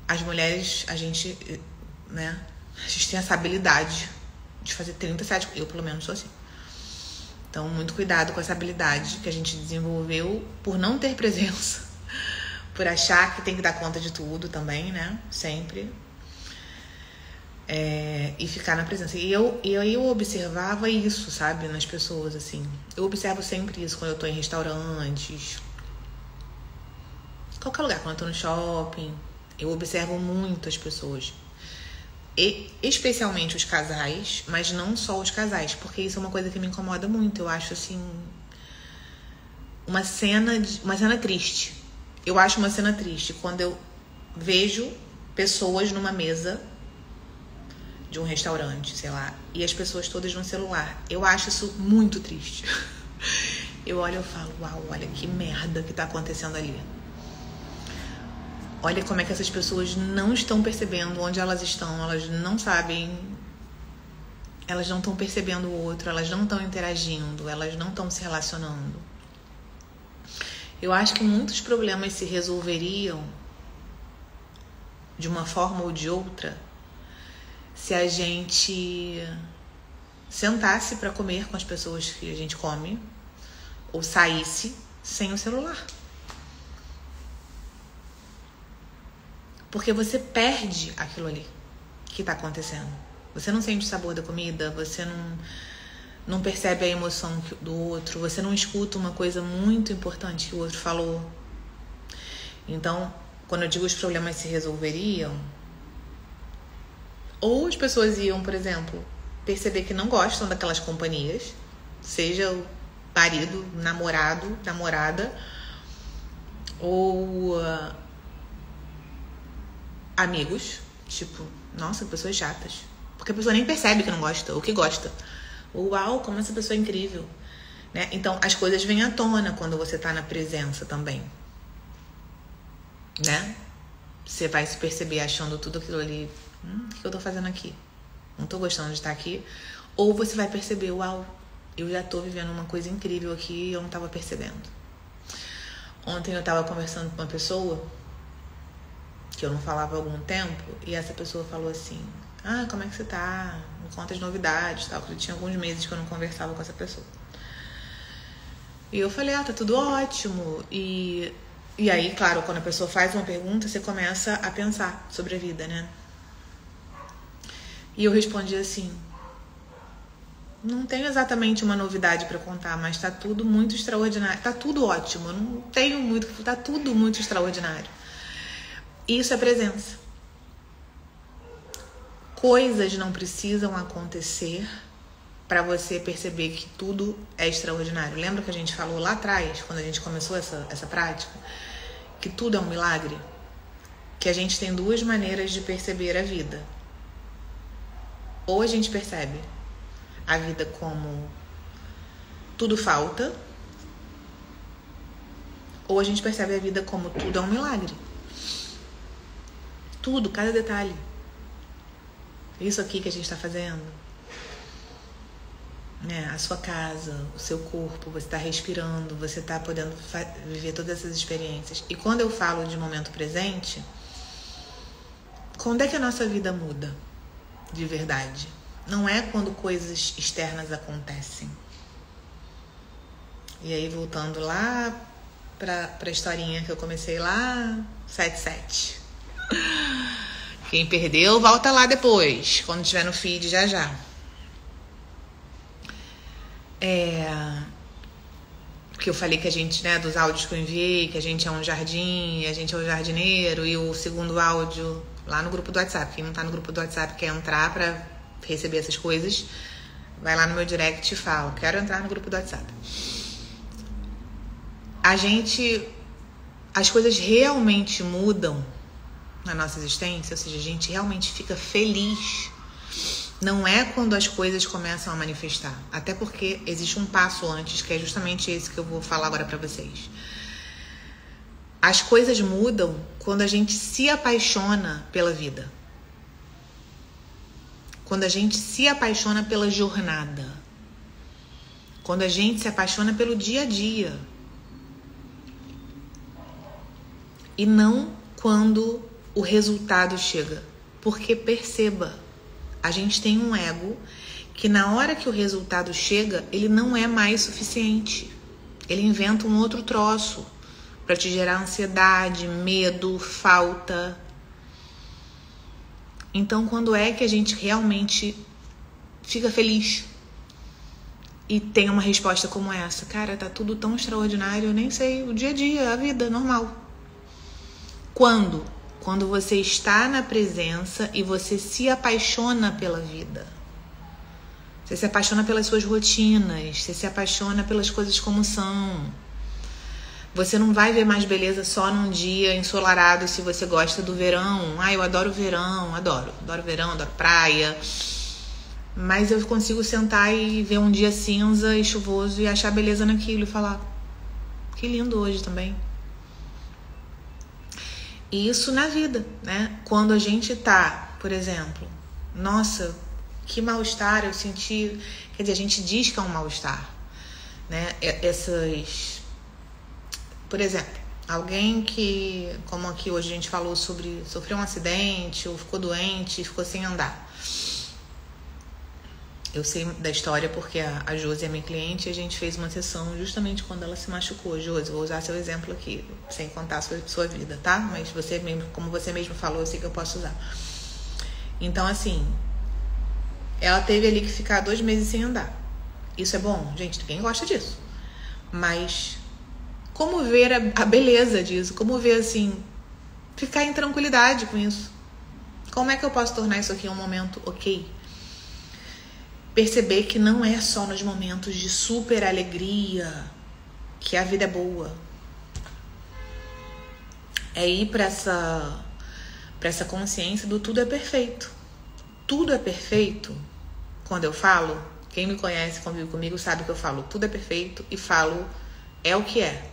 As mulheres, a gente tem essa habilidade de fazer 37, eu pelo menos sou assim. Então, muito cuidado com essa habilidade que a gente desenvolveu por não ter presença, por achar que tem que dar conta de tudo também, né? Sempre. E ficar na presença. E eu observava isso, sabe? Nas pessoas, assim. Eu observo sempre isso quando eu tô em restaurantes, qualquer lugar, quando eu tô no shopping. Eu observo muito as pessoas. E especialmente os casais, mas não só os casais, porque isso é uma coisa que me incomoda muito. Eu acho, assim, uma cena triste. Eu acho uma cena triste quando eu vejo pessoas numa mesa de um restaurante, sei lá, e as pessoas todas no celular. Eu acho isso muito triste. Eu olho e falo, uau, olha que merda que tá acontecendo ali. Olha como é que essas pessoas não estão percebendo onde elas estão, elas não sabem, elas não estão percebendo o outro, elas não estão interagindo, elas não estão se relacionando. Eu acho que muitos problemas se resolveriam de uma forma ou de outra se a gente sentasse para comer com as pessoas que a gente come ou saísse sem o celular. Porque você perde aquilo ali que está acontecendo. Você não sente o sabor da comida, você não percebe a emoção do outro, você não escuta uma coisa muito importante que o outro falou. Então, quando eu digo os problemas se resolveriam, ou as pessoas iam, por exemplo, perceber que não gostam daquelas companhias, seja o marido, namorado, namorada, ou amigos, tipo, nossa, pessoas chatas. Porque a pessoa nem percebe que não gosta ou que gosta. Uau, como essa pessoa é incrível. Né? Então, as coisas vêm à tona quando você tá na presença também. Né? Você vai se perceber achando tudo aquilo ali. O que eu tô fazendo aqui? Não tô gostando de estar aqui. Ou você vai perceber, uau, eu já tô vivendo uma coisa incrível aqui e eu não tava percebendo. Ontem eu tava conversando com uma pessoa que eu não falava há algum tempo, e essa pessoa falou assim, como é que você tá? Me conta as novidades, tal, porque tinha alguns meses que eu não conversava com essa pessoa. E eu falei, tá tudo ótimo. E aí, claro, quando a pessoa faz uma pergunta, você começa a pensar sobre a vida, né? E eu respondi assim, não tenho exatamente uma novidade pra contar, mas tá tudo muito extraordinário. Tá tudo ótimo, eu não tenho muito, tá tudo muito extraordinário. Isso é presença. Coisas não precisam acontecer para você perceber que tudo é extraordinário. Lembra que a gente falou lá atrás, quando a gente começou essa prática, que tudo é um milagre? Que a gente tem duas maneiras de perceber a vida. Ou a gente percebe a vida como tudo falta, ou a gente percebe a vida como tudo é um milagre. Tudo, cada detalhe. Isso aqui que a gente está fazendo, né? A sua casa, o seu corpo, você está respirando, você está podendo viver todas essas experiências. E quando eu falo de momento presente, quando é que a nossa vida muda de verdade? Não é quando coisas externas acontecem. E aí, voltando lá para a historinha que eu comecei lá, 7-7. Quem perdeu, volta lá depois, quando tiver no feed, já. Que eu falei que a gente, né, dos áudios que eu enviei, que a gente é um jardim, a gente é o jardineiro, e o segundo áudio lá no grupo do WhatsApp. Quem não tá no grupo do WhatsApp quer entrar pra receber essas coisas, vai lá no meu direct e fala, quero entrar no grupo do WhatsApp. As coisas realmente mudam na nossa existência, ou seja, a gente realmente fica feliz. Não é quando as coisas começam a manifestar. Até porque existe um passo antes, que é justamente esse que eu vou falar agora pra vocês. As coisas mudam quando a gente se apaixona pela vida. Quando a gente se apaixona pela jornada. Quando a gente se apaixona pelo dia a dia. E não quando o resultado chega. Porque perceba, a gente tem um ego que na hora que o resultado chega, ele não é mais suficiente. Ele inventa um outro troço para te gerar ansiedade, medo, falta. Então, quando é que a gente realmente fica feliz e tem uma resposta como essa? Cara, tá tudo tão extraordinário, eu nem sei, o dia a dia, a vida, normal. Quando? Quando você está na presença e você se apaixona pela vida. Você se apaixona pelas suas rotinas, você se apaixona pelas coisas como são. Você não vai ver mais beleza só num dia ensolarado se você gosta do verão. Eu adoro o verão, adoro verão, adoro praia. Mas eu consigo sentar e ver um dia cinza e chuvoso e achar beleza naquilo e falar, que lindo hoje também. E isso na vida, né? Quando a gente tá, por exemplo, nossa, que mal-estar eu senti. Quer dizer, a gente diz que é um mal-estar, né? Por exemplo, alguém que, como aqui hoje a gente falou sobre sofreu um acidente ou ficou doente e ficou sem andar. Eu sei da história porque a Josi é minha cliente e a gente fez uma sessão justamente quando ela se machucou. Josi, vou usar seu exemplo aqui, sem contar a sua vida, tá? Mas você mesmo, como você mesmo falou, eu sei que eu posso usar. Então, assim, ela teve ali que ficar 2 meses sem andar. Isso é bom? Gente, ninguém gosta disso. Mas como ver a beleza disso? Como ver, assim, ficar em tranquilidade com isso? Como é que eu posso tornar isso aqui um momento ok? Perceber que não é só nos momentos de super alegria que a vida é boa. É ir para para essa consciência do tudo é perfeito. Tudo é perfeito. Quando eu falo, quem me conhece, convive comigo, sabe que eu falo tudo é perfeito e falo é o que é.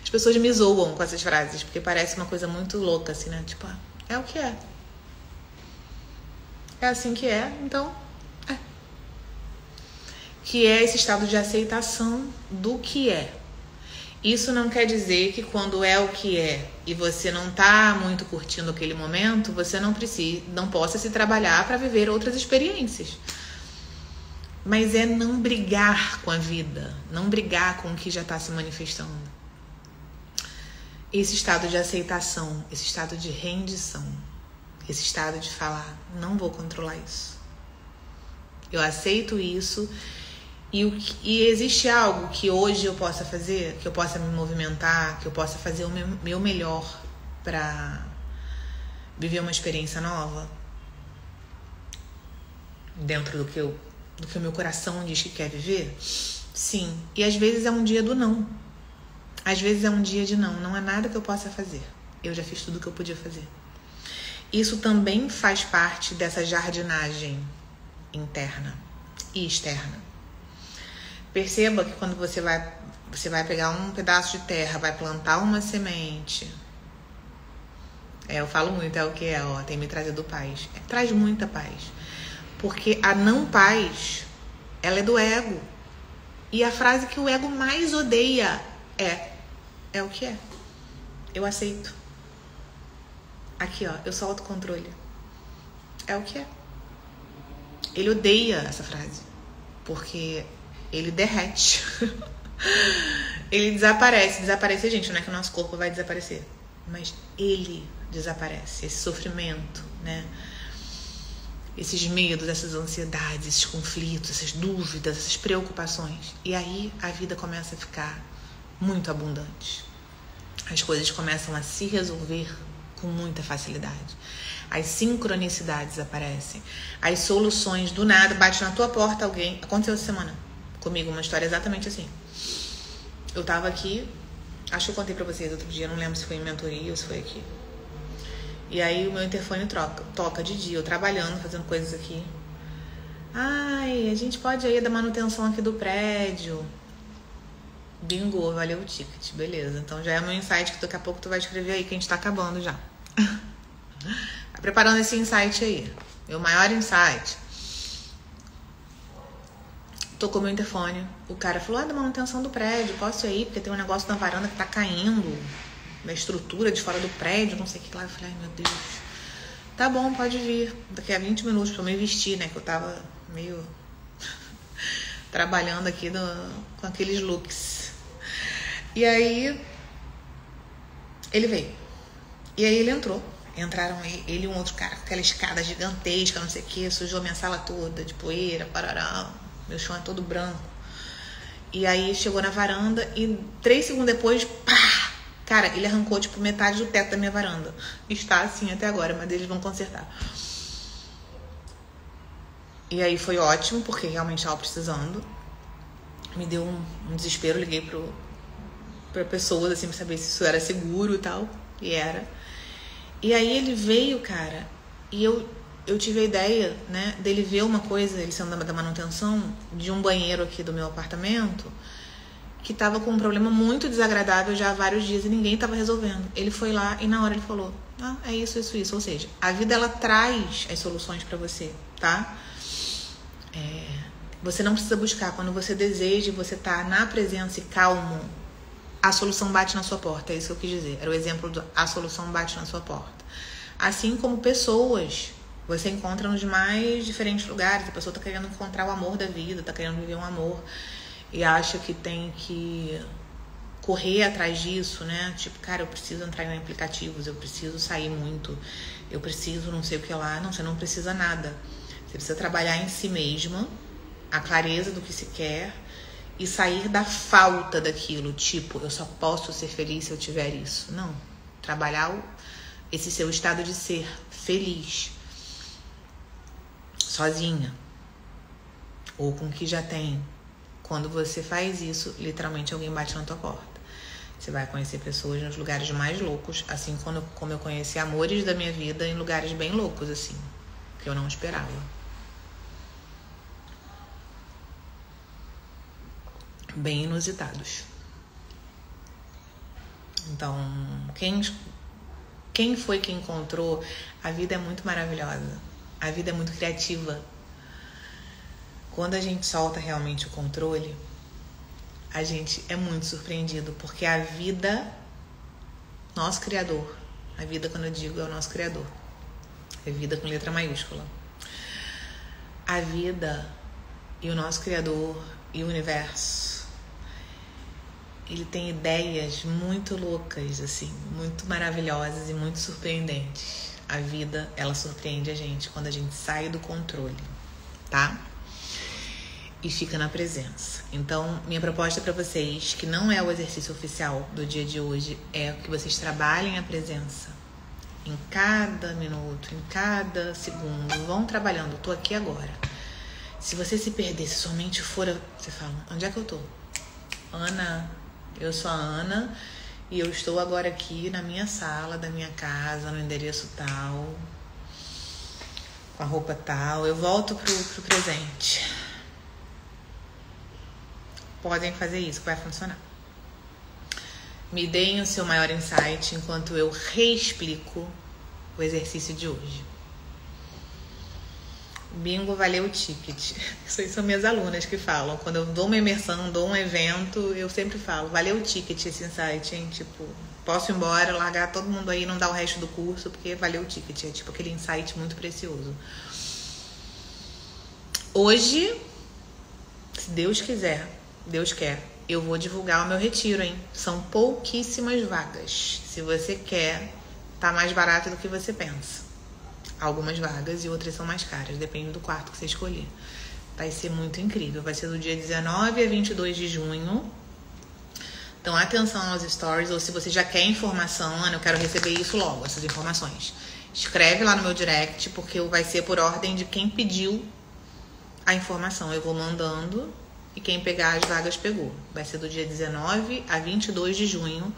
As pessoas me zoam com essas frases, porque parece uma coisa muito louca, assim, né? Tipo, é o que é. É assim que é, então é. Que é esse estado de aceitação do que é. Isso não quer dizer que quando é o que é e você não tá muito curtindo aquele momento, você não possa se trabalhar para viver outras experiências. Mas é não brigar com a vida, não brigar com o que já está se manifestando. Esse estado de aceitação, esse estado de rendição, esse estado de falar, não vou controlar isso. Eu aceito isso e existe algo que hoje eu possa fazer, que eu possa me movimentar, que eu possa fazer o meu melhor para viver uma experiência nova dentro do que o meu coração diz que quer viver? Sim. E às vezes é um dia do não. Às vezes é um dia de não. Não há nada que eu possa fazer. Eu já fiz tudo que eu podia fazer. Isso também faz parte dessa jardinagem interna e externa. Perceba que quando você vai pegar um pedaço de terra, vai plantar uma semente. Eu falo muito, é o que é, tem me trazido paz. Traz muita paz. Porque a não paz, ela é do ego. E a frase que o ego mais odeia é o que é. Eu aceito. Aqui, eu sou autocontrole. É o que é. Ele odeia essa frase. Porque ele derrete. Ele desaparece. Desaparecer, gente, não é que o nosso corpo vai desaparecer. Mas ele desaparece. Esse sofrimento, né? Esses medos, essas ansiedades, esses conflitos, essas dúvidas, essas preocupações. E aí a vida começa a ficar muito abundante. As coisas começam a se resolver com muita facilidade. As sincronicidades aparecem. As soluções do nada, bate na tua porta alguém. Aconteceu essa semana comigo uma história exatamente assim. Eu tava aqui, acho que eu contei pra vocês outro dia, não lembro se foi em mentoria ou se foi aqui. E aí o meu interfone toca de dia, eu trabalhando, fazendo coisas aqui. Ai, a gente pode ir da manutenção aqui do prédio. Bingo, valeu o ticket, beleza. Então já é meu insight que daqui a pouco tu vai escrever aí que a gente tá acabando já. Tá preparando esse insight aí. Meu maior insight. Tocou meu interfone. O cara falou, da manutenção do prédio, posso ir aí? Porque tem um negócio na varanda que tá caindo. Da estrutura de fora do prédio, não sei o que lá. Eu falei, ai meu Deus. Tá bom, pode vir. Daqui a 20 minutos pra eu me vestir, né? Que eu tava meio trabalhando aqui com aqueles looks. E aí ele veio. E aí ele entrou. Entraram ele e um outro cara com aquela escada gigantesca, não sei o que, sujou minha sala toda de poeira, parará. Meu chão é todo branco. E aí chegou na varanda e 3 segundos depois, pá! Cara, ele arrancou tipo metade do teto da minha varanda. Está assim até agora, mas eles vão consertar. E aí foi ótimo, porque realmente estava precisando. Me deu um desespero, liguei pra pessoas assim pra saber se isso era seguro e tal. E era. E aí ele veio, cara, e eu tive a ideia, né, dele ver uma coisa, ele sendo da manutenção, de um banheiro aqui do meu apartamento, que tava com um problema muito desagradável já há vários dias e ninguém tava resolvendo. Ele foi lá e na hora ele falou, é isso. Ou seja, a vida ela traz as soluções pra você, tá? Você não precisa buscar. Quando você deseja, você tá na presença e calmo, a solução bate na sua porta. É isso que eu quis dizer. Era o exemplo do a solução bate na sua porta. Assim como pessoas, você encontra nos mais diferentes lugares. A pessoa tá querendo encontrar o amor da vida, tá querendo viver um amor e acha que tem que correr atrás disso, né? Tipo, cara, eu preciso entrar em aplicativos, eu preciso sair muito, eu preciso não sei o que lá. Não, você não precisa nada. Você precisa trabalhar em si mesma, a clareza do que se quer e sair da falta daquilo. Tipo, eu só posso ser feliz se eu tiver isso. Não. Trabalhar esse seu estado de ser feliz sozinha ou com o que já tem. Quando você faz isso, literalmente alguém bate na tua porta. Você vai conhecer pessoas nos lugares mais loucos, assim como eu conheci amores da minha vida em lugares bem loucos, assim, que eu não esperava. Bem inusitados. Então, quem foi que encontrou? A vida é muito maravilhosa. A vida é muito criativa. Quando a gente solta realmente o controle, a gente é muito surpreendido, porque a vida, nosso Criador, a vida, quando eu digo, é o nosso Criador, é vida com letra maiúscula. A vida e o nosso Criador e o universo, ele tem ideias muito loucas, assim, muito maravilhosas e muito surpreendentes. A vida, ela surpreende a gente quando a gente sai do controle, tá? E fica na presença. Então, minha proposta para vocês, que não é o exercício oficial do dia de hoje, é que vocês trabalhem a presença em cada minuto, em cada segundo. Vão trabalhando. Eu tô aqui agora. Se você se perder, se sua mente for... Você fala, onde é que eu tô? Ana, eu sou a Ana e eu estou agora aqui na minha sala da minha casa, no endereço tal, com a roupa tal. Eu volto pro presente. Podem fazer isso, que vai funcionar. Me deem o seu maior insight enquanto eu reexplico o exercício de hoje. Bingo, valeu o ticket. Isso aí são minhas alunas que falam. Quando eu dou uma imersão, dou um evento, eu sempre falo, valeu o ticket esse insight, hein? Tipo, posso ir embora, largar todo mundo aí, não dar o resto do curso, porque valeu o ticket. É tipo aquele insight muito precioso. Hoje, se Deus quiser, Deus quer, eu vou divulgar o meu retiro, hein? São pouquíssimas vagas. Se você quer, tá mais barato do que você pensa. Algumas vagas e outras são mais caras, depende do quarto que você escolher. Vai ser muito incrível. Vai ser do dia 19 a 22 de junho. Então, atenção aos stories, ou se você já quer informação, Ana, eu quero receber isso logo, essas informações. Escreve lá no meu direct, porque vai ser por ordem de quem pediu a informação. Eu vou mandando e quem pegar as vagas pegou. Vai ser do dia 19 a 22 de junho,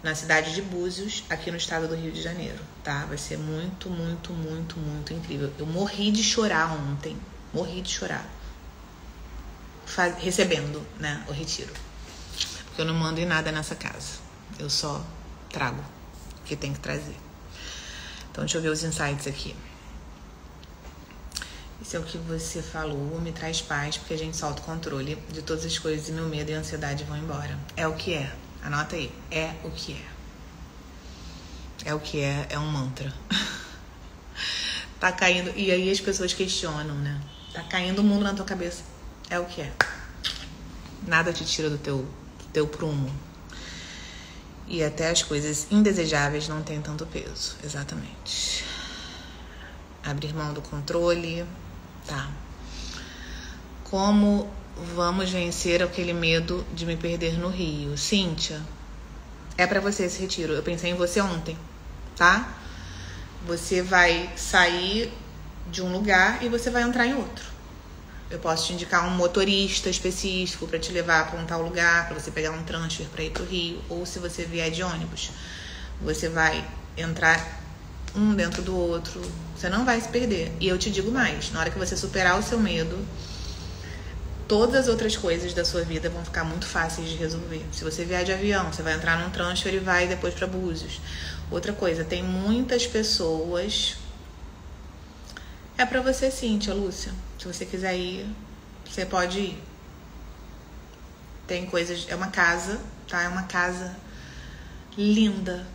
na cidade de Búzios, aqui no estado do Rio de Janeiro, tá? Vai ser muito, muito, muito, muito incrível. Eu morri de chorar ontem. Morri de chorar. Recebendo, né, o retiro. Porque eu não mando em nada nessa casa. Eu só trago o que tem que trazer. Então, deixa eu ver os insights aqui. Isso é o que você falou, me traz paz, porque a gente solta o controle de todas as coisas e meu medo e a ansiedade vão embora. É o que é. Anota aí. É o que é. É o que é um mantra. Tá caindo. E aí as pessoas questionam, né? Tá caindo o mundo na tua cabeça. É o que é. Nada te tira do teu prumo. E até as coisas indesejáveis não têm tanto peso. Exatamente. Abrir mão do controle. Tá. Como vamos vencer aquele medo de me perder no Rio? Cíntia, é pra você esse retiro. Eu pensei em você ontem, tá? Você vai sair de um lugar e você vai entrar em outro. Eu posso te indicar um motorista específico pra te levar pra um tal lugar, pra você pegar um transfer pra ir pro Rio. Ou se você vier de ônibus, você vai entrar um dentro do outro. Você não vai se perder. E eu te digo mais, na hora que você superar o seu medo, todas as outras coisas da sua vida vão ficar muito fáceis de resolver. Se você vier de avião, você vai entrar num transfer e vai depois para Búzios. Outra coisa, tem muitas pessoas... É pra você, Cíntia, Lúcia. Se você quiser ir, você pode ir. Tem coisas... É uma casa, tá? É uma casa linda,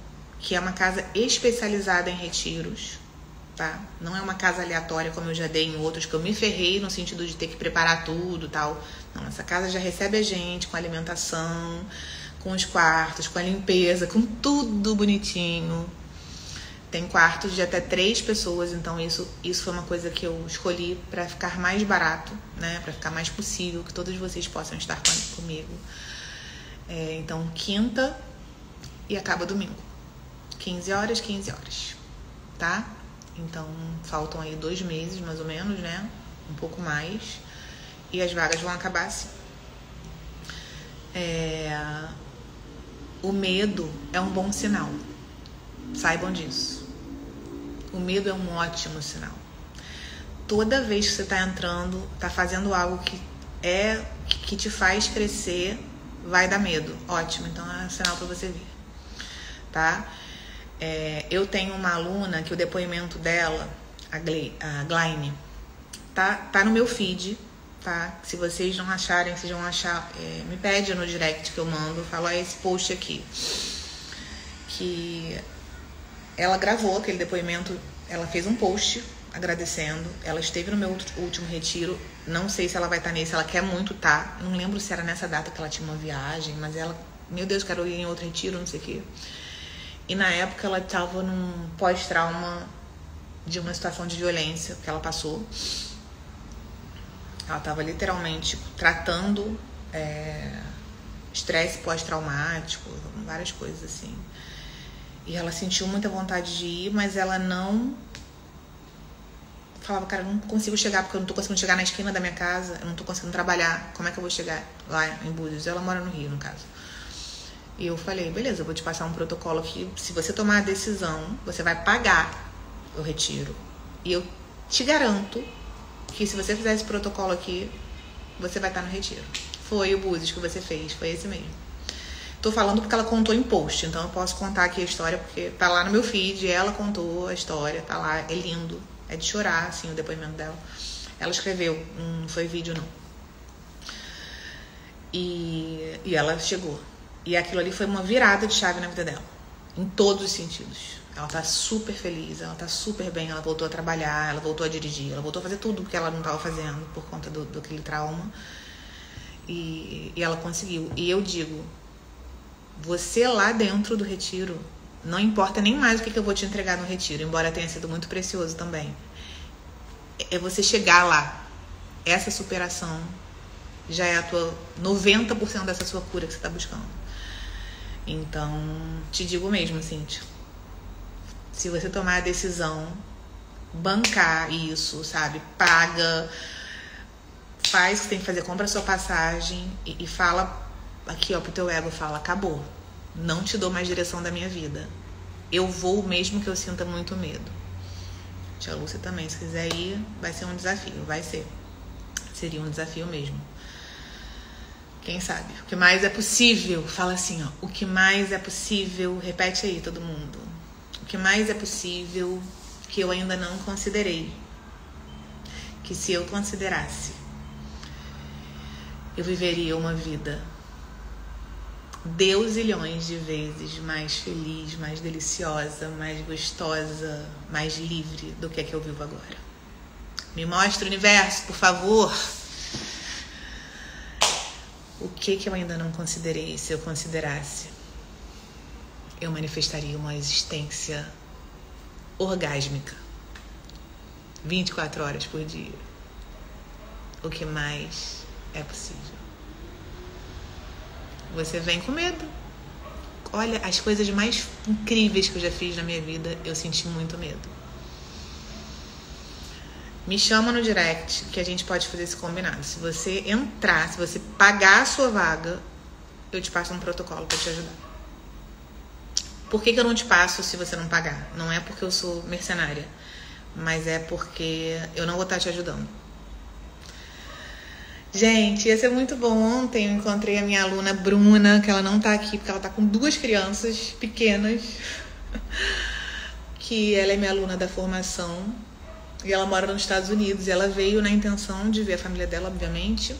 que é uma casa especializada em retiros, tá? Não é uma casa aleatória como eu já dei em outros, que eu me ferrei no sentido de ter que preparar tudo e tal. Não, essa casa já recebe a gente com alimentação, com os quartos, com a limpeza, com tudo bonitinho. Tem quartos de até 3 pessoas, então isso foi uma coisa que eu escolhi para ficar mais barato, né? Para ficar mais possível, que todos vocês possam estar comigo. Então, quinta e acaba domingo. 15 horas, 15 horas, tá? Então, faltam aí 2 meses, mais ou menos, né? Um pouco mais. E as vagas vão acabar assim. O medo é um bom sinal. Saibam disso. O medo é um ótimo sinal. Toda vez que você está entrando, está fazendo algo que te faz crescer, vai dar medo. Ótimo, então é um sinal para você vir. Tá? Eu tenho uma aluna que o depoimento dela, a Glaine, tá no meu feed, tá? Se vocês não acharem, vocês vão achar, me pede no direct que eu mando, falo esse post aqui, que ela gravou aquele depoimento, ela fez um post agradecendo, ela esteve no meu último retiro, não sei se ela vai estar nesse, ela quer muito estar, não lembro se era nessa data que ela tinha uma viagem, mas ela, meu Deus, quero ir em outro retiro, não sei o quê. E na época ela estava num pós-trauma de uma situação de violência que ela passou. Ela estava literalmente tratando estresse pós-traumático, várias coisas assim. E ela sentiu muita vontade de ir, mas ela não... Falava, cara, eu não consigo chegar porque eu não tô conseguindo chegar na esquina da minha casa, eu não tô conseguindo trabalhar, como é que eu vou chegar lá em Búzios? Ela mora no Rio, no caso. E eu falei, beleza, eu vou te passar um protocolo aqui, se você tomar a decisão, você vai pagar o retiro. E eu te garanto que se você fizer esse protocolo aqui, você vai estar no retiro. Foi o Búzios que você fez, foi esse mesmo. Tô falando porque ela contou em post, então eu posso contar aqui a história, porque tá lá no meu feed, ela contou a história, tá lá, é lindo. É de chorar, assim, o depoimento dela. Ela escreveu, não foi vídeo, não. E ela chegou. E aquilo ali foi uma virada de chave na vida dela. Em todos os sentidos. Ela tá super feliz, ela tá super bem, ela voltou a trabalhar, ela voltou a dirigir, ela voltou a fazer tudo que ela não estava fazendo por conta daquele trauma. E ela conseguiu. E eu digo, você lá dentro do retiro, não importa nem mais o que eu vou te entregar no retiro, embora tenha sido muito precioso também. É você chegar lá. Essa superação já é a tua 90% dessa sua cura que você está buscando. Então, te digo mesmo, Cíntia, se você tomar a decisão, bancar isso, sabe? Paga, faz o que tem que fazer, compra a sua passagem e fala aqui, ó, pro teu ego, fala, acabou. Não te dou mais direção da minha vida. Eu vou mesmo que eu sinta muito medo. Tia Lúcia também, se quiser ir, vai ser um desafio, vai ser. Seria um desafio mesmo. Quem sabe? O que mais é possível? Fala assim, ó. O que mais é possível? Repete aí, todo mundo. O que mais é possível que eu ainda não considerei? Que se eu considerasse, eu viveria uma vida deusilhões de vezes mais feliz, mais deliciosa, mais gostosa, mais livre do que eu vivo agora. Me mostra, universo, por favor. O que eu ainda não considerei? Se eu considerasse, eu manifestaria uma existência orgásmica 24 horas por dia. O que mais é possível? Você vem com medo. Olha, as coisas mais incríveis que eu já fiz na minha vida, eu senti muito medo. Me chama no direct que a gente pode fazer esse combinado. Se você entrar, se você pagar a sua vaga, eu te passo um protocolo para te ajudar. Por que eu não te passo se você não pagar? Não é porque eu sou mercenária, mas é porque eu não vou estar te ajudando. Gente, ia ser muito bom. Ontem eu encontrei a minha aluna Bruna, que ela não tá aqui porque ela tá com 2 crianças pequenas, que ela é minha aluna da formação e ela mora nos Estados Unidos. E ela veio na intenção de ver a família dela, obviamente,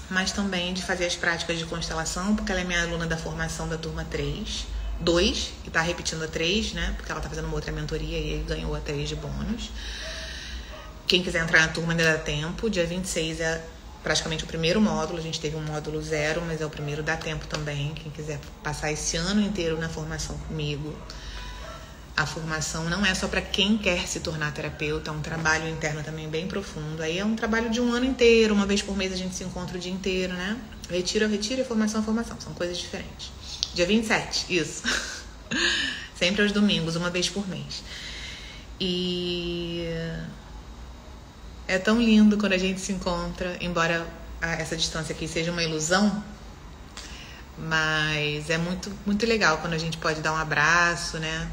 mas também de fazer as práticas de constelação, porque ela é minha aluna da formação da turma 2, e tá repetindo a 3, né? Porque ela tá fazendo uma outra mentoria e aí ganhou a 3 de bônus. Quem quiser entrar na turma ainda dá tempo. Dia 26 é praticamente o primeiro módulo. A gente teve um módulo 0, mas é o primeiro, dá tempo também. Quem quiser passar esse ano inteiro na formação comigo. A formação não é só para quem quer se tornar terapeuta, é um trabalho interno também bem profundo. Aí é um trabalho de um ano inteiro, uma vez por mês a gente se encontra o dia inteiro, né? Retiro é retiro e formação é formação, são coisas diferentes. Dia 27, isso. Sempre aos domingos, uma vez por mês. E é tão lindo quando a gente se encontra, embora essa distância aqui seja uma ilusão, Mas é muito, muito legal quando a gente pode dar um abraço, né?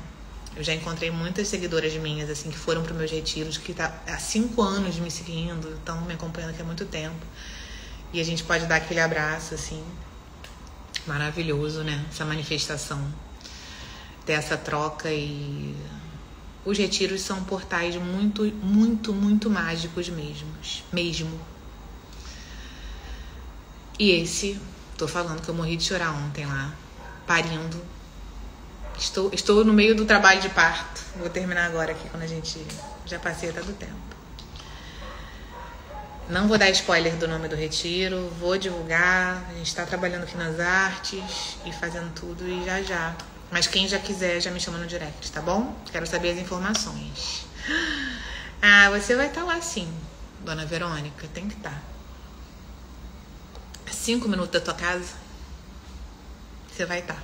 Eu já encontrei muitas seguidoras minhas, assim, que foram para os meus retiros, que tá há 5 anos me seguindo, estão me acompanhando aqui há muito tempo. E a gente pode dar aquele abraço, assim, maravilhoso, né? Essa manifestação dessa troca. E os retiros são portais muito, muito, muito mágicos mesmo. E esse, tô falando que eu morri de chorar ontem lá, parindo. Estou no meio do trabalho de parto. Vou terminar agora aqui, quando a gente já passei até do tempo. Não vou dar spoiler do nome do retiro, vou divulgar. A gente está trabalhando aqui nas artes e fazendo tudo, e já. Mas quem já quiser, já me chama no direct, tá bom? Quero saber as informações. Ah, você vai estar lá sim, dona Verônica, tem que estar. 5 minutos da tua casa, você vai estar.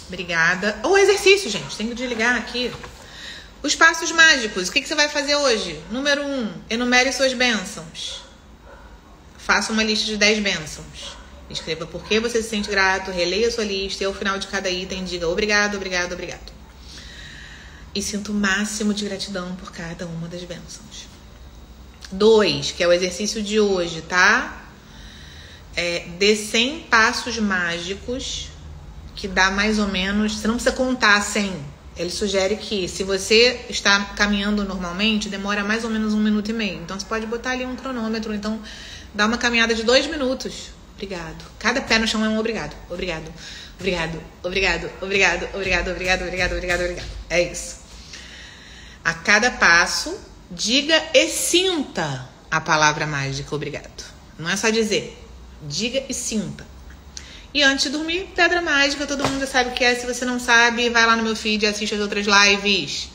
Obrigada. O exercício, gente, tenho que desligar aqui. Os passos mágicos. O que você vai fazer hoje? Número 1, enumere suas bênçãos. Faça uma lista de 10 bênçãos. Escreva por que você se sente grato, releia a sua lista e ao final de cada item diga obrigado, obrigado, obrigado. E sinta o máximo de gratidão por cada uma das bênçãos. 2, que é o exercício de hoje, tá? Dê 100 passos mágicos, que dá mais ou menos... Você não precisa contar 100. Ele sugere que, se você está caminhando normalmente, demora mais ou menos 1 minuto e meio. Então, você pode botar ali um cronômetro. Então, dá uma caminhada de 2 minutos. Obrigado. Cada pé no chão é um obrigado. Obrigado. Obrigado. Obrigado. Obrigado. Obrigado. Obrigado. Obrigado. Obrigado. Obrigado. É isso. A cada passo, diga e sinta a palavra mágica obrigado. Não é só dizer. Diga e sinta. E antes de dormir, pedra mágica, todo mundo já sabe o que é. Se você não sabe, vai lá no meu feed e assiste as outras lives.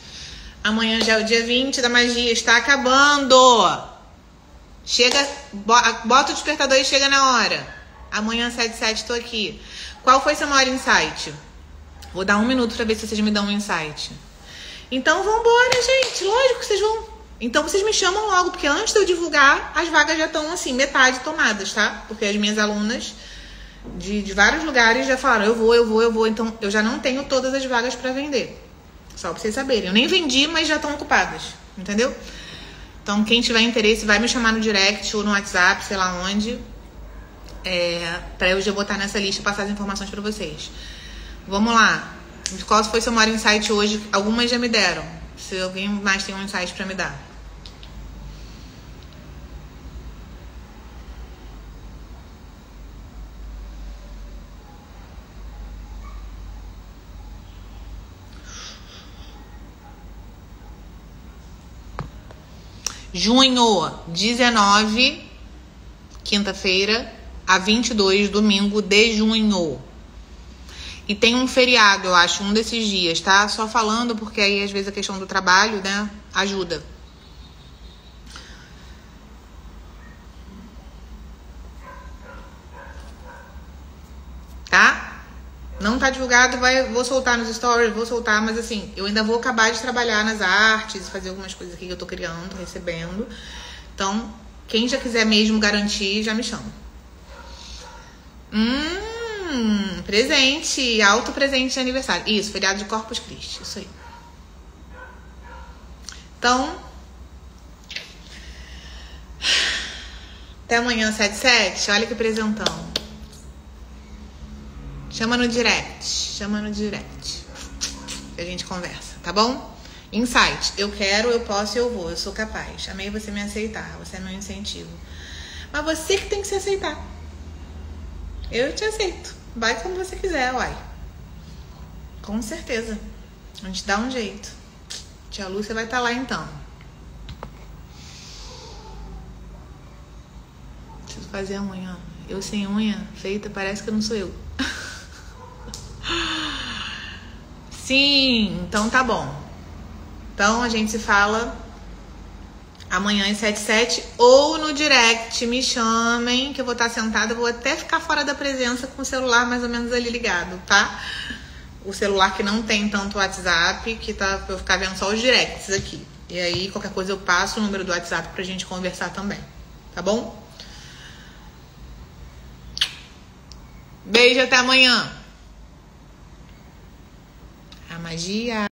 Amanhã já é o dia 20 da magia, está acabando. Chega, bota o despertador e chega na hora. Amanhã às 7h07 estou aqui. Qual foi seu maior insight? Vou dar 1 minuto para ver se vocês me dão um insight. Então vambora, gente. Lógico que vocês vão. Então vocês me chamam logo, porque antes de eu divulgar, as vagas já estão assim, metade tomadas, tá? Porque as minhas alunas de vários lugares já falaram, eu vou. Então eu já não tenho todas as vagas para vender. Só pra vocês saberem. Eu nem vendi, mas já estão ocupadas. Entendeu? Então quem tiver interesse vai me chamar no direct ou no WhatsApp, sei lá onde. Pra eu já botar nessa lista e passar as informações pra vocês. Vamos lá. Qual foi seu maior insight hoje? Algumas já me deram. Se alguém mais tem um insight pra me dar. Junho 19, quinta-feira, a 22, domingo de junho. E tem um feriado, eu acho, um desses dias, tá? Só falando, porque aí às vezes a questão do trabalho, né, ajuda. Tá? Não tá divulgado, vou soltar nos stories, mas assim, eu ainda vou acabar de trabalhar nas artes, fazer algumas coisas aqui que eu tô criando, recebendo. Então, quem já quiser mesmo garantir, já me chama. Presente, alto presente de aniversário. Isso, feriado de Corpus Christi, isso aí. Então, até amanhã, 7h07, olha que presentão. Chama no direct, que a gente conversa, tá bom? Insight, eu quero, eu posso, eu vou, eu sou capaz. Amei você me aceitar, você é meu incentivo. Mas você que tem que se aceitar. Eu te aceito, vai como você quiser, uai. Com certeza, a gente dá um jeito. Tia Lúcia vai estar lá então. Preciso fazer a unha. Eu sem unha feita, parece que não sou eu. Sim, então tá bom. Então a gente se fala amanhã às 7h07 ou no direct. Me chamem que eu vou estar sentada. Vou até ficar fora da presença com o celular mais ou menos ali ligado, tá? O celular que não tem tanto WhatsApp, que tá pra eu ficar vendo só os directs aqui. E aí qualquer coisa eu passo o número do WhatsApp pra gente conversar também, tá bom? Beijo, até amanhã. A magia.